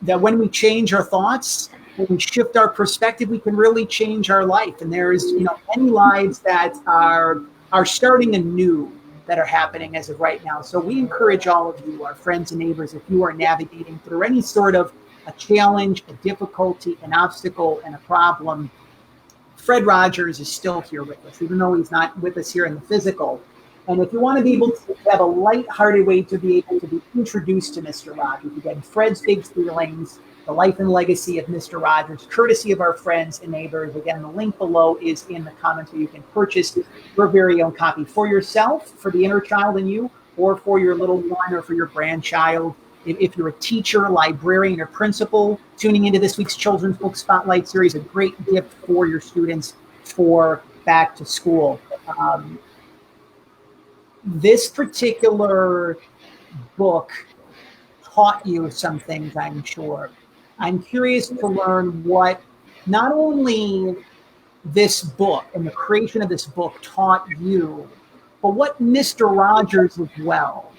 that when we change our thoughts, when we shift our perspective, we can really change our life. And there's many lives that are starting anew that are happening as of right now. So we encourage all of you, our friends and neighbors, if you are navigating through any sort of a challenge, a difficulty, an obstacle, and a problem, Fred Rogers is still here with us, even though he's not with us here in the physical. And if you want to be able to have a lighthearted way to be able to be introduced to Mr. Rogers, again, Fred's Big Feelings, The Life and Legacy of Mr. Rogers, courtesy of our friends and neighbors. Again, the link below is in the comments where you can purchase your very own copy for yourself, for the inner child in you, or for your little one or for your grandchild. If you're a teacher, librarian, or principal tuning into this week's Children's Book Spotlight series, a great gift for your students for back to school. This particular book taught you some things, I'm sure. I'm curious to learn what not only this book and the creation of this book taught you, but what Mr. Rogers as well.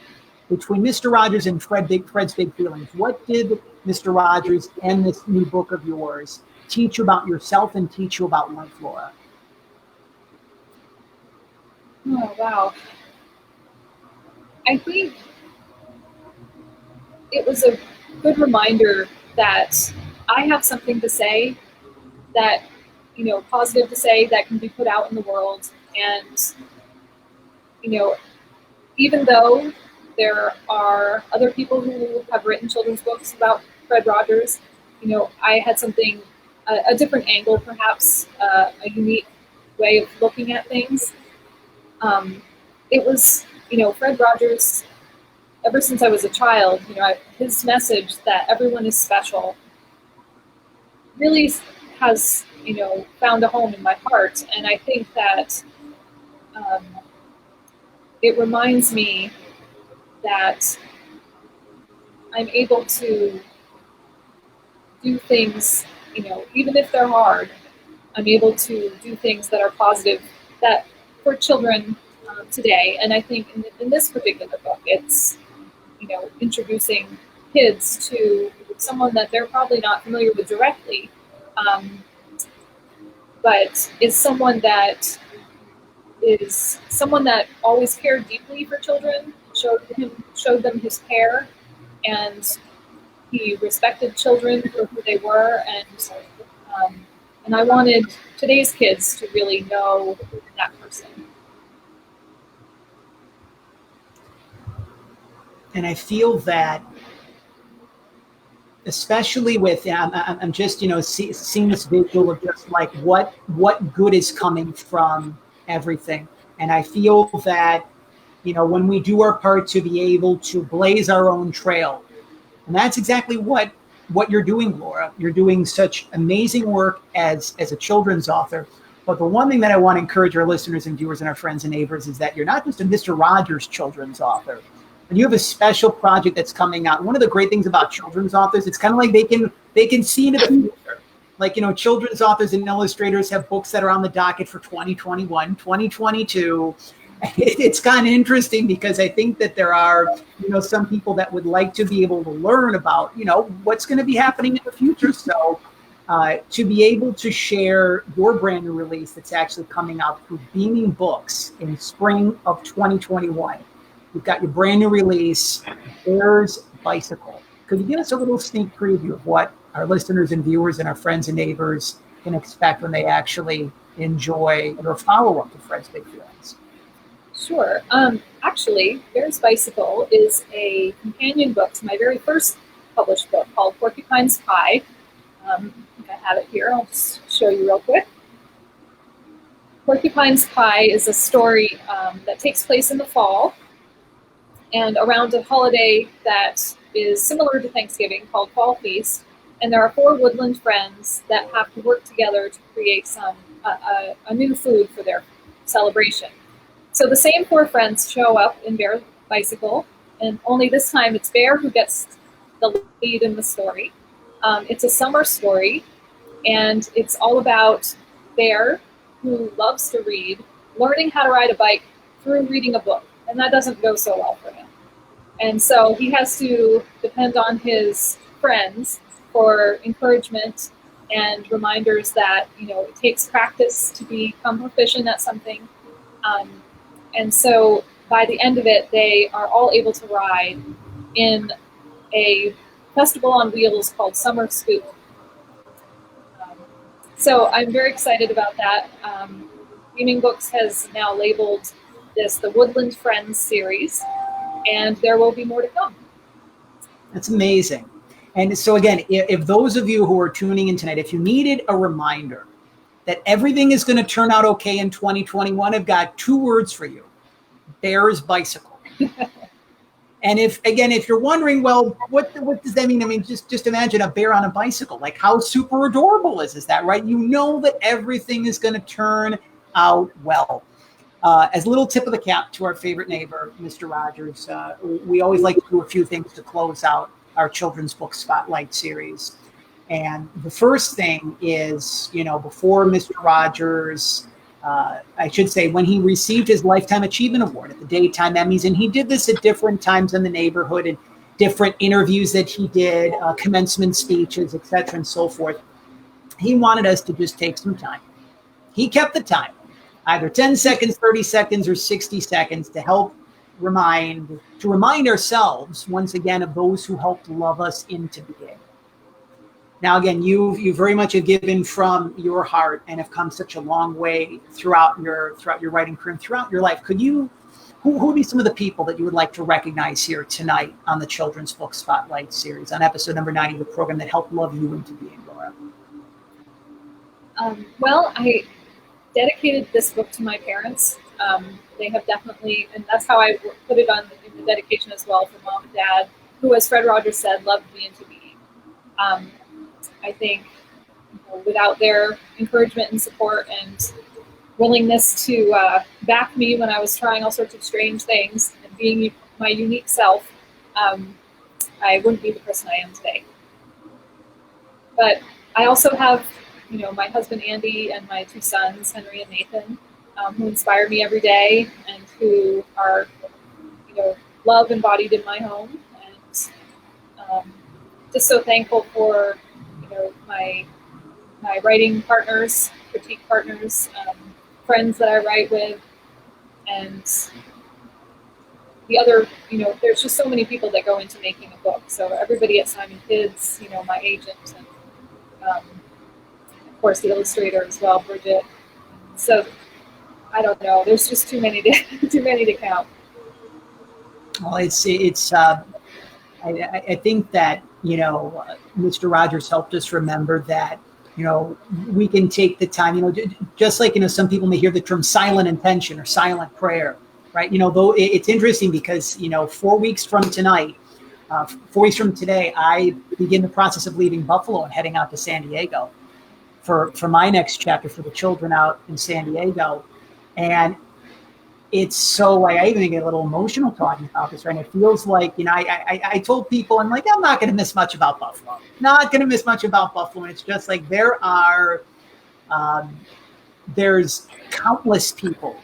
Between Mr. Rogers and Fred's Big Feelings, what did Mr. Rogers and this new book of yours teach you about yourself and teach you about life, Laura? Oh, wow. I think it was a good reminder that I have something to say, that, positive to say, that can be put out in the world. And, even though there are other people who have written children's books about Fred Rogers, I had something, a different angle, perhaps, a unique way of looking at things. It was, Fred Rogers, ever since I was a child, his message that everyone is special really has found a home in my heart. And I think that it reminds me that I'm able to do things, even if they're hard, I'm able to do things that are positive that for children today. And I think in this particular book, it's, introducing kids to someone that they're probably not familiar with directly, but is someone that always cared deeply for children, showed them his care, and he respected children for who they were, and I wanted today's kids to really know that person. And I feel that, especially with, I'm just, seeing this visual of just like what good is coming from everything. And I feel that, when we do our part to be able to blaze our own trail, and that's exactly what you're doing, Laura. You're doing such amazing work as a children's author. But the one thing that I want to encourage our listeners and viewers and our friends and neighbors is that you're not just a Mr. Rogers children's author, but you have a special project that's coming out. One of the great things about children's authors, it's kind of like they can see into the future. Like, children's authors and illustrators have books that are on the docket for 2021, 2022. It's kind of interesting because I think that there are, some people that would like to be able to learn about, what's going to be happening in the future. So to be able to share your brand new release that's actually coming out through Beaming Books in spring of 2021. You've got your brand new release, Bear's Bicycle. Could you give us a little sneak preview of what our listeners and viewers and our friends and neighbors can expect when they actually enjoy your follow-up to Fred's Big Feelings? Sure. Actually, Bear's Bicycle is a companion book to my very first published book called Porcupines Pie. I think I have it here. I'll just show you real quick. Porcupines Pie is a story that takes place in the fall and around a holiday that is similar to Thanksgiving called Fall Feast. And there are 4 woodland friends that have to work together to create a new food for their celebration. So the same 4 friends show up in Bear's Bicycle, and only this time it's Bear who gets the lead in the story. It's a summer story, and it's all about Bear, who loves to read, learning how to ride a bike through reading a book, and that doesn't go so well for him. And so he has to depend on his friends for encouragement and reminders that, it takes practice to become proficient at something. And so by the end of it, they are all able to ride in a festival on wheels called Summer Scoop. So I'm very excited about that. Beaming Books has now labeled this the Woodland Friends series, and there will be more to come. That's amazing. And so again, if those of you who are tuning in tonight, if you needed a reminder that everything is going to turn out okay in 2021, I've got 2 words for you. Bear's Bicycle. And if you're wondering, well, what does that mean? I mean, just imagine a bear on a bicycle. Like, how super adorable is that, right? You know that everything is going to turn out well. As a little tip of the cap to our favorite neighbor, Mr. Rogers, we always like to do a few things to close out our children's book spotlight series. And the first thing is, before Mr. Rogers, I should say, when he received his Lifetime Achievement Award at the Daytime Emmys, and he did this at different times in the neighborhood and different interviews that he did, commencement speeches, etc., and so forth. He wanted us to just take some time. He kept the time, either 10 seconds, 30 seconds, or 60 seconds to help remind ourselves once again of those who helped love us into being. Now, again, you very much have given from your heart and have come such a long way throughout your writing career and throughout your life. Who would be some of the people that you would like to recognize here tonight on the Children's Book Spotlight series, on episode number 90 of the program, that helped love you into being, Laura? Well, I dedicated this book to my parents. They have definitely, and that's how I put it in the dedication as well, for Mom and Dad, who, as Fred Rogers said, loved me into being. I think without their encouragement and support and willingness to back me when I was trying all sorts of strange things and being my unique self, I wouldn't be the person I am today. But I also have, my husband Andy and my two sons, Henry and Nathan, who inspire me every day and who are, love embodied in my home. And just so thankful for, my writing partners, critique partners, friends that I write with, and the other, there's just so many people that go into making a book. So everybody at Simon Kids, my agent, and of course the illustrator as well, Bridget. So I don't know. There's just too many to count. Well, I think that Mr. Rogers helped us remember that we can take the time. Just like some people may hear the term silent intention or silent prayer, right? Though it's interesting because 4 weeks from tonight, 4 weeks from today, I begin the process of leaving Buffalo and heading out to San Diego for my next chapter for the children out in San Diego. And it's so, I even get a little emotional talking about this, right? It feels like, I told people, I'm like, I'm not going to miss much about Buffalo. Not going to miss much about Buffalo. And it's just like there's countless people.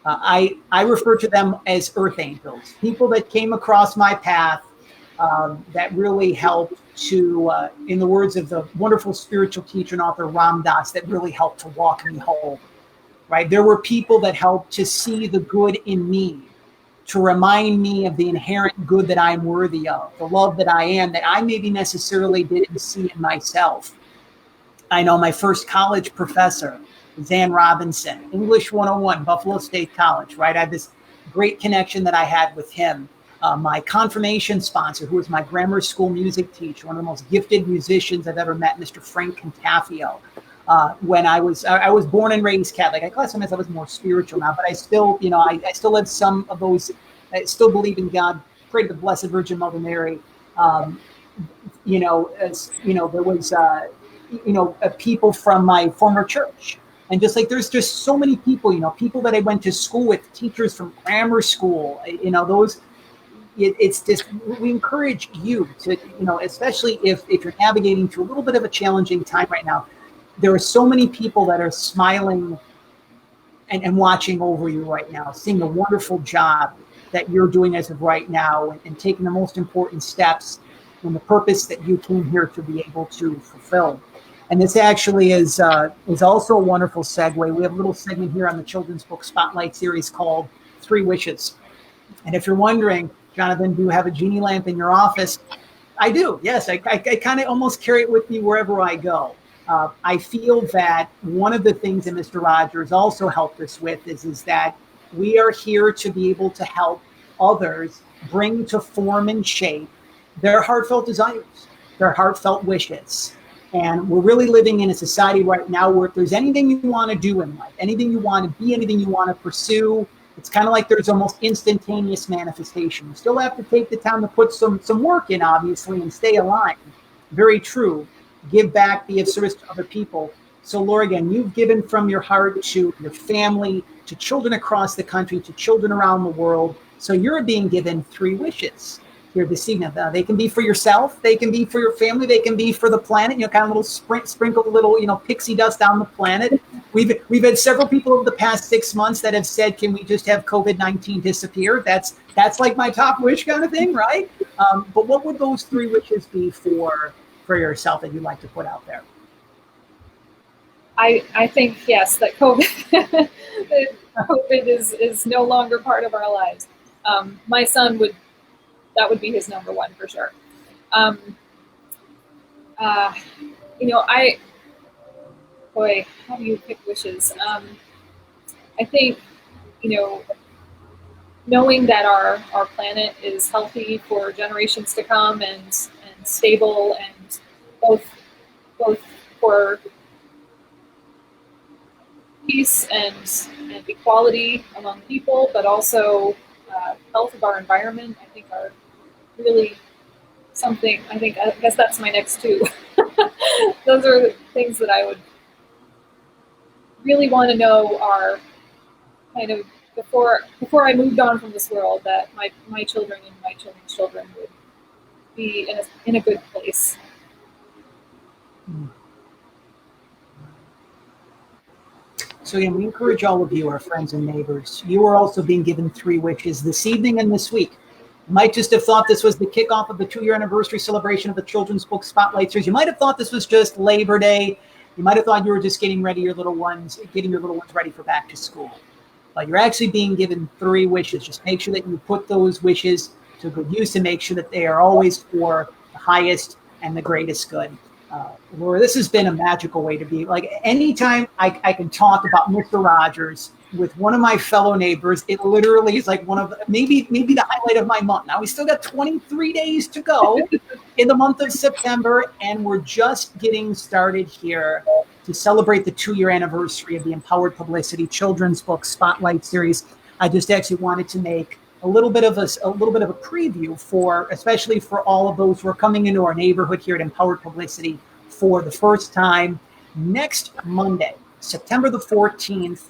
I refer to them as earth angels, people that came across my path that really helped to, in the words of the wonderful spiritual teacher and author Ram Dass, that really helped to walk me home. Right? There were people that helped to see the good in me, to remind me of the inherent good that I'm worthy of, the love that I am, that I maybe necessarily didn't see in myself. I know my first college professor, Zan Robinson, English 101, Buffalo State College, right? I had this great connection that I had with him. My confirmation sponsor, who was my grammar school music teacher, one of the most gifted musicians I've ever met, Mr. Frank Contafio. When I was born and raised Catholic. I classify myself as more spiritual now, but I still, I still have some of those. I still believe in God. Pray to the Blessed Virgin Mother Mary. There was, people from my former church, and just like there's just so many people, people that I went to school with, teachers from grammar school, those. It's just, we encourage you to, especially if you're navigating through a little bit of a challenging time right now. There are so many people that are smiling and watching over you right now, seeing the wonderful job that you're doing as of right now and taking the most important steps in the purpose that you came here to be able to fulfill. And this actually is also a wonderful segue. We have a little segment here on the Children's Book Spotlight series called 3 Wishes. And if you're wondering, Jonathan, do you have a genie lamp in your office? I do. Yes, I kind of almost carry it with me wherever I go. I feel that one of the things that Mr. Rogers also helped us with is that we are here to be able to help others bring to form and shape their heartfelt desires, their heartfelt wishes. And we're really living in a society right now where if there's anything you want to do in life, anything you want to be, anything you want to pursue, it's kind of like there's almost instantaneous manifestation. You still have to take the time to put some work in, obviously, and stay aligned. Very true. Give back, be of service to other people. So, Laura, again, you've given from your heart to your family, to children across the country, to children around the world. So you're being given 3 wishes here this evening. They can be for yourself, they can be for your family, they can be for the planet. Kind of a little sprinkle a little, pixie dust on the planet. We've had several people over the past 6 months that have said, "Can we just have COVID-19 disappear?" That's like my top wish kind of thing, right? But what would those 3 wishes be for yourself that you'd like to put out there? I think, yes, that COVID is no longer part of our lives. My son that would be his number one for sure. How do you pick wishes? I think, knowing that our planet is healthy for generations to come and stable, and both for peace and equality among people, but also health of our environment, I think are really something. I guess that's my next 2. those are things that I would really want to know are kind of before I moved on from this world, that my children and my children's children would be in a good place. So again, we encourage all of you, our friends and neighbors. You are also being given 3 wishes this evening and this week. You might just have thought this was the kickoff of the 2-year anniversary celebration of the Children's Book Spotlight Series. You might have thought this was just Labor Day. You might have thought you were just getting your little ones ready for back to school. But you're actually being given 3 wishes. Just make sure that you put those wishes to good use and make sure that they are always for the highest and the greatest good. Laura, this has been a magical way to be. Like, anytime I can talk about Mr. Rogers with one of my fellow neighbors, it literally is like one of maybe the highlight of my month. Now, we still got 23 days to go in the month of September, and we're just getting started here to celebrate the 2-year anniversary of the Empowered Publicity Children's Book Spotlight Series. I just actually wanted to make a little bit of a preview for, especially for all of those who are coming into our neighborhood here at Empowered Publicity for the first time. Next Monday, September the 14th,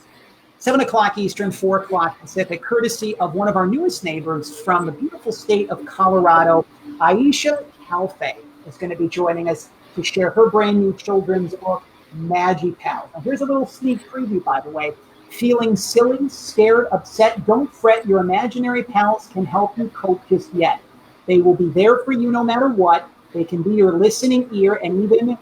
7 o'clock Eastern, 4 o'clock Pacific, courtesy of one of our newest neighbors from the beautiful state of Colorado, Aisha Calfe, is going to be joining us to share her brand new children's book, Magi Pals. Now, here's a little sneak preview, by the way. Feeling silly, scared, upset, don't fret. Your imaginary pals can help you cope just yet. They will be there for you no matter what. They can be your listening ear and even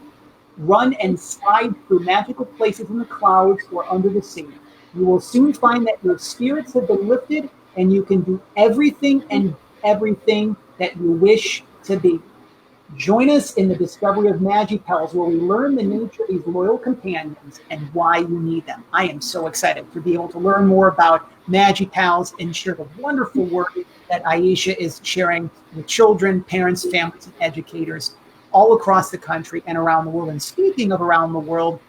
run and slide through magical places in the clouds or under the sea. You will soon find that your spirits have been lifted and you can do everything that you wish to be. Join us in the discovery of Magi Pals, where we learn the nature of these loyal companions and why you need them. I am so excited to be able to learn more about Magi Pals and share the wonderful work that Aisha is sharing with children, parents, families, and educators all across the country and around the world. And speaking of around the world,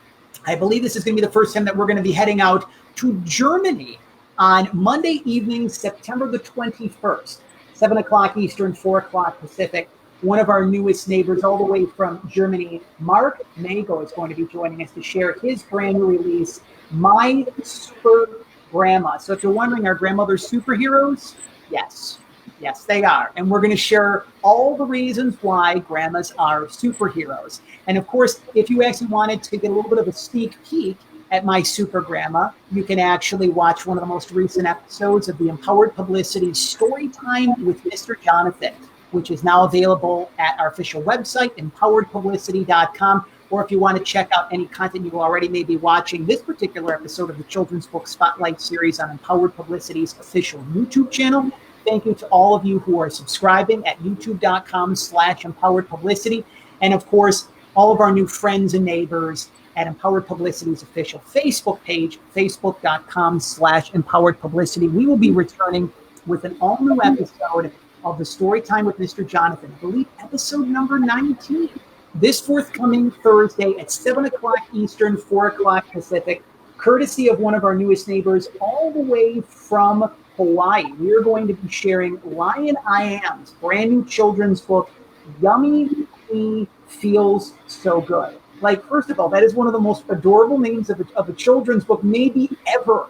I believe this is going to be the first time that we're going to be heading out to Germany on Monday evening, September the 21st, 7 o'clock Eastern, 4 o'clock Pacific. One of our newest neighbors all the way from Germany, Mark Nago, is going to be joining us to share his brand new release, My Super Grandma. So if you're wondering, are grandmothers superheroes? Yes. Yes, they are. And we're going to share all the reasons why grandmas are superheroes. And of course, if you actually wanted to get a little bit of a sneak peek at My Super Grandma, you can actually watch one of the most recent episodes of the Empowered Publicity Storytime with Mr. Jonathan, which is now available at our official website, empoweredpublicity.com. Or if you want to check out any content you already may be watching, this particular episode of the Children's Book Spotlight Series on Empowered Publicity's official YouTube channel. Thank you to all of you who are subscribing at youtube.com/empoweredpublicity. And of course, all of our new friends and neighbors at Empowered Publicity's official Facebook page, facebook.com/empoweredpublicity. We will be returning with an all-new episode of the Storytime with Mr. Jonathan, I believe episode number 19, this forthcoming Thursday at 7 o'clock Eastern, 4 o'clock Pacific, courtesy of one of our newest neighbors all the way from Hawaii. We are going to be sharing Lion I Am's brand new children's book, Yummy Me Feels So Good. Like, first of all, that is one of the most adorable names of a children's book, maybe ever.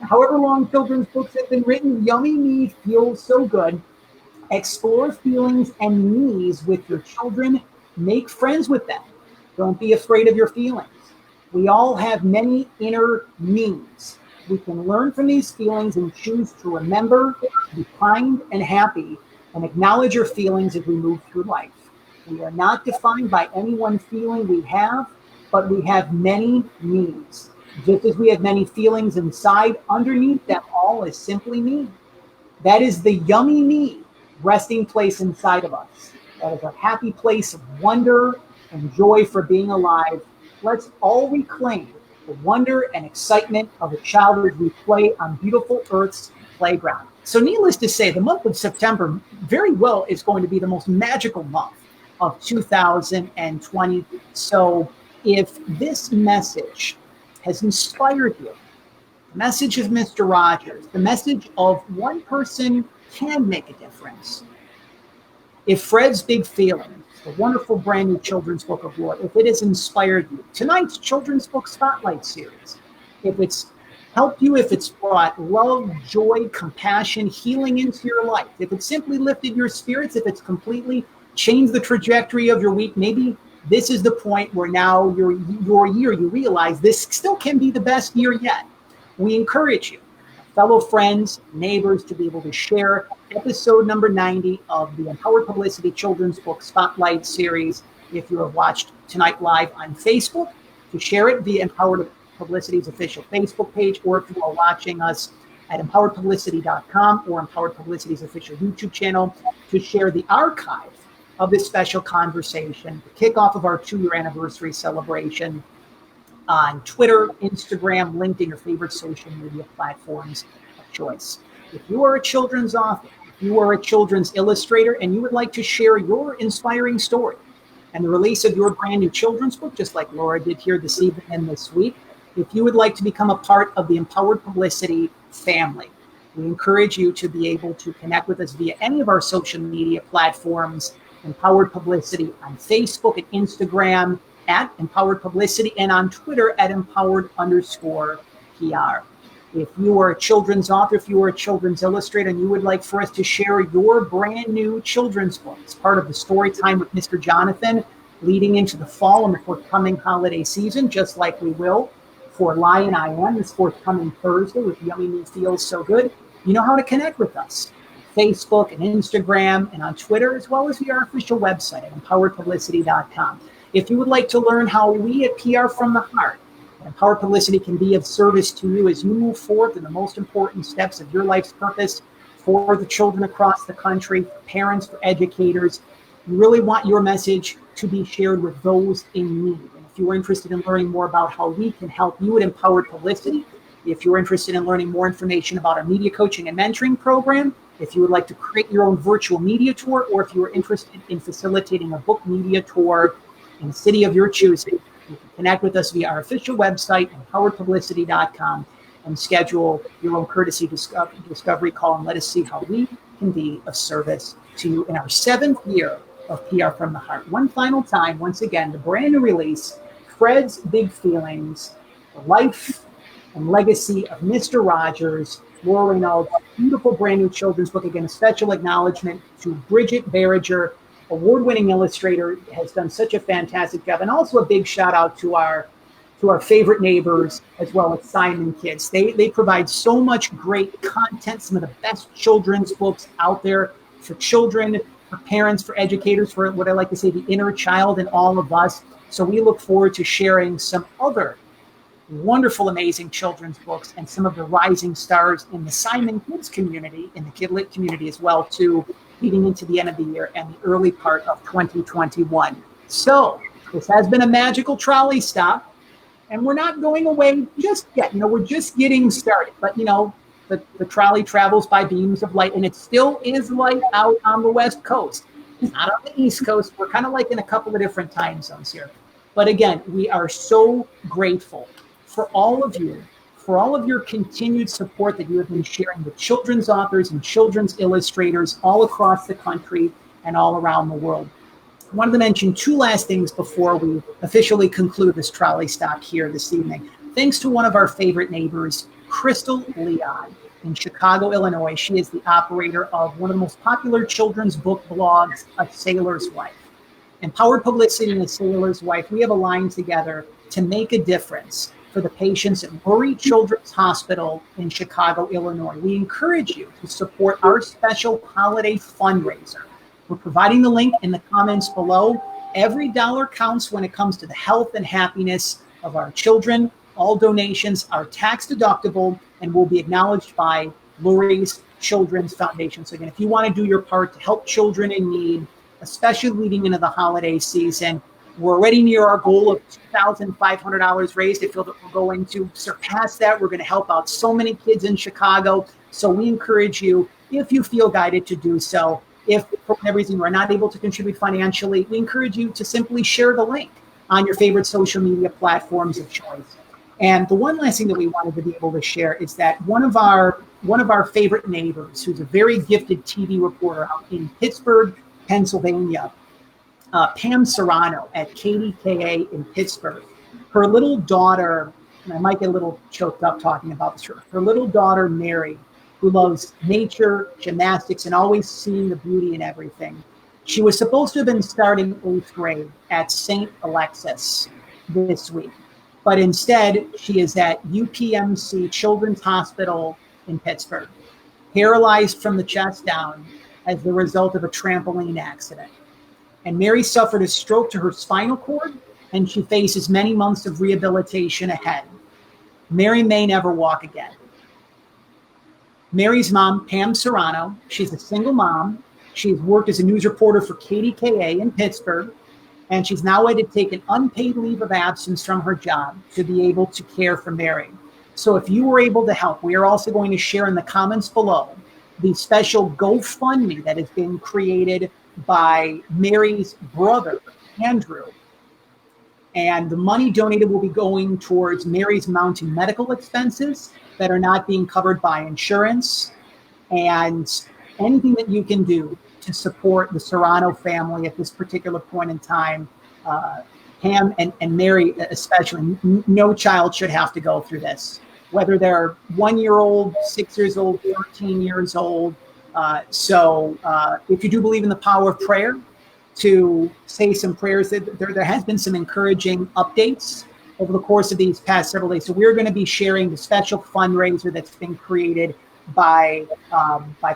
However long children's books have been written, Yummy Me Feels So Good. Explore feelings and needs with your children. Make friends with them. Don't be afraid of your feelings. We all have many inner needs. We can learn from these feelings and choose to remember, be kind and happy, and acknowledge your feelings as we move through life. We are not defined by any one feeling we have, but we have many needs. Just as we have many feelings inside, underneath them all is simply me. That is the yummy me resting place inside of us. That is a happy place of wonder and joy for being alive. Let's all reclaim the wonder and excitement of a child as we play on beautiful Earth's playground. So needless to say, the month of September very well is going to be the most magical month of 2020. So if this message has inspired you, the message of Mr. Rogers, the message of one person can make a difference. If Fred's big feelings the wonderful brand new children's book of lore, if it has inspired you, tonight's children's book spotlight series, if it's helped you, if it's brought love, joy, compassion, healing into your life, if it's simply lifted your spirits, if it's completely changed the trajectory of your week, maybe this is the point where now your year, you realize this still can be the best year yet. We encourage you, fellow friends, neighbors, to be able to share episode number 90 of the Empowered Publicity Children's Book Spotlight Series. If you have watched tonight live on Facebook, to share it via Empowered Publicity's official Facebook page, or if you are watching us at empoweredpublicity.com or Empowered Publicity's official YouTube channel, to share the archive of this special conversation, the kickoff of our 2-year anniversary celebration on Twitter, Instagram, LinkedIn, your favorite social media platforms of choice. If you are a children's author, if you are a children's illustrator, and you would like to share your inspiring story and the release of your brand new children's book, just like Laura did here this evening and this week, if you would like to become a part of the Empowered Publicity family, we encourage you to be able to connect with us via any of our social media platforms, Empowered Publicity on Facebook and Instagram at Empowered Publicity, and on Twitter at Empowered_PR. If you are a children's author, if you are a children's illustrator, and you would like for us to share your brand new children's book as part of the story time with Mr. Jonathan leading into the fall and the forthcoming holiday season, just like we will for Lion I Am this forthcoming Thursday with Yummy Me Feels So Good, you know how to connect with us. Facebook and Instagram and on Twitter, as well as via our official website at empoweredpublicity.com. If you would like to learn how we at PR from the Heart, Empowered Publicity, can be of service to you as you move forth in the most important steps of your life's purpose for the children across the country, for parents, for educators, you really want your message to be shared with those in need. And if you're interested in learning more about how we can help you at Empowered Publicity, if you're interested in learning more information about our media coaching and mentoring program, if you would like to create your own virtual media tour, or if you are interested in facilitating a book media tour in the city of your choosing, you can connect with us via our official website, empoweredpublicity.com, and schedule your own courtesy discovery call and let us see how we can be of service to you in our 7th year of PR from the Heart. One final time, once again, the brand new release, Fred's Big Feelings, the life and legacy of Mr. Rogers, Laura Renauld, beautiful brand new children's book. Again, a special acknowledgement to Bridget Barriger, award-winning illustrator, has done such a fantastic job. And also a big shout out to our favorite neighbors, as well as Simon Kids. They provide so much great content, some of the best children's books out there for children, for parents, for educators, for what I like to say, the inner child in all of us. So we look forward to sharing some other wonderful, amazing children's books and some of the rising stars in the Simon Kids community, in the Kidlit community as well, too, leading into the end of the year and the early part of 2021. So this has been a magical trolley stop, and we're not going away just yet. We're just getting started, but the trolley travels by beams of light, and it still is light out on the West Coast. It's not on the East Coast. We're kind of like in a couple of different time zones here. But again, we are so grateful for all of you, for all of your continued support that you have been sharing with children's authors and children's illustrators all across the country and all around the world. I wanted to mention 2 last things before we officially conclude this trolley stop here this evening. Thanks to one of our favorite neighbors, Crystal Leon in Chicago, Illinois. She is the operator of one of the most popular children's book blogs, A Sailor's Wife. Empowered Publicity and A Sailor's Wife, we have aligned together to make a difference for the patients at Murray Children's Hospital in Chicago, Illinois. We encourage you to support our special holiday fundraiser. We're providing the link in the comments below. Every dollar counts when it comes to the health and happiness of our children. All donations are tax deductible and will be acknowledged by Lurie's Children's Foundation. So again, if you want to do your part to help children in need, especially leading into the holiday season, we're already near our goal of $2,500 raised. I feel that we're going to surpass that. We're going to help out so many kids in Chicago. So we encourage you, if you feel guided to do so, if for whatever reason you are not able to contribute financially, we encourage you to simply share the link on your favorite social media platforms of choice. And the one last thing that we wanted to be able to share is that one of our favorite neighbors, who's a very gifted TV reporter out in Pittsburgh, Pennsylvania, Pam Serrano at KDKA in Pittsburgh. Her little daughter, and I might get a little choked up talking about this, her little daughter, Mary, who loves nature, gymnastics, and always seeing the beauty in everything. She was supposed to have been starting 8th grade at St. Alexis this week, but instead she is at UPMC Children's Hospital in Pittsburgh, paralyzed from the chest down as the result of a trampoline accident. And Mary suffered a stroke to her spinal cord, and she faces many months of rehabilitation ahead. Mary may never walk again. Mary's mom, Pam Serrano, she's a single mom. She's worked as a news reporter for KDKA in Pittsburgh, and she's now had to take an unpaid leave of absence from her job to be able to care for Mary. So if you were able to help, we are also going to share in the comments below the special GoFundMe that has been created by Mary's brother, Andrew. And the money donated will be going towards Mary's mounting medical expenses that are not being covered by insurance, and anything that you can do to support the Serrano family at this particular point in time. Pam and Mary especially, no child should have to go through this, whether they're 1 year old, 6 years old, 13 years old. So if you do believe in the power of prayer, to say some prayers, there has been some encouraging updates over the course of these past several days. So we're going to be sharing the special fundraiser that's been created by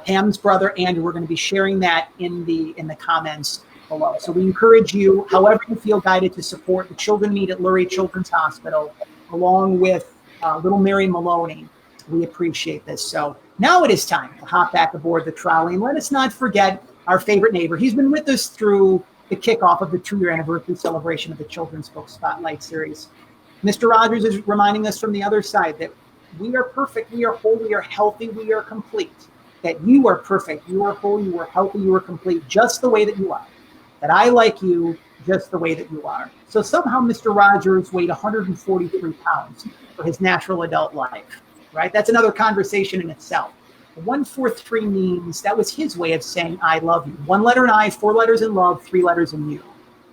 Pam's brother Andrew. We're going to be sharing that in the comments below. So we encourage you, however you feel guided, to support the Children Need at Lurie Children's Hospital, along with little Mary Maloney. We appreciate this. So now it is time to hop back aboard the trolley, and let us not forget our favorite neighbor. He's been with us through the kickoff of the 2-year anniversary celebration of the Children's Book Spotlight series. Mr. Rogers is reminding us from the other side that we are perfect, we are whole, we are healthy, we are complete. That you are perfect, you are whole, you are healthy, you are complete, just the way that you are. That I like you just the way that you are. So somehow Mr. Rogers weighed 143 pounds for his natural adult life, right? That's another conversation in itself. 143 means that was his way of saying I love you. 1 letter in I, 4 letters in love, 3 letters in you.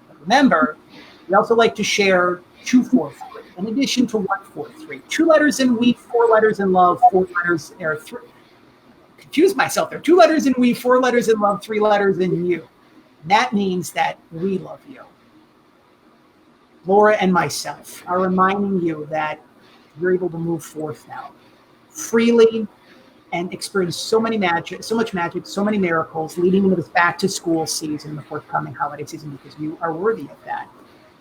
But remember, we also like to share 243 in addition to 143. 2 letters in we, 4 letters in love, 4 letters, or 3. Confused myself there. 2 letters in we, 4 letters in love, 3 letters in you. And that means that we love you. Laura and myself are reminding you that you're able to move forth now freely and experience so much magic, so many miracles leading into this back to school season, the forthcoming holiday season, because you are worthy of that.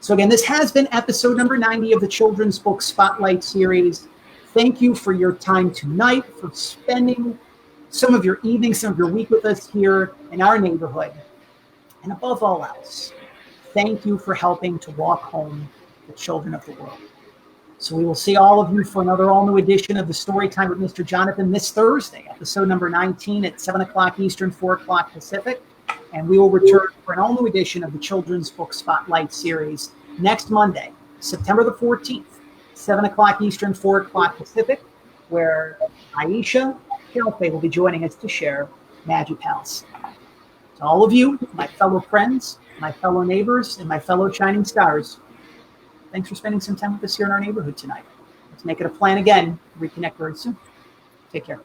So again, this has been episode number 90 of the Children's Book Spotlight series. Thank you for your time tonight, for spending some of your evening, some of your week with us here in our neighborhood. And above all else, thank you for helping to walk home the children of the world. So we will see all of you for another all-new edition of the Storytime with Mr. Jonathan this Thursday, episode number 19 at 7 o'clock Eastern, 4 o'clock Pacific. And we will return for an all-new edition of the Children's Book Spotlight series next Monday, September the 14th, 7 o'clock Eastern, 4 o'clock Pacific, where Aisha Kilfe will be joining us to share Magic Palace. To all of you, my fellow friends, my fellow neighbors, and my fellow shining stars, thanks for spending some time with us here in our neighborhood tonight. Let's make it a plan again. Reconnect very soon. Take care.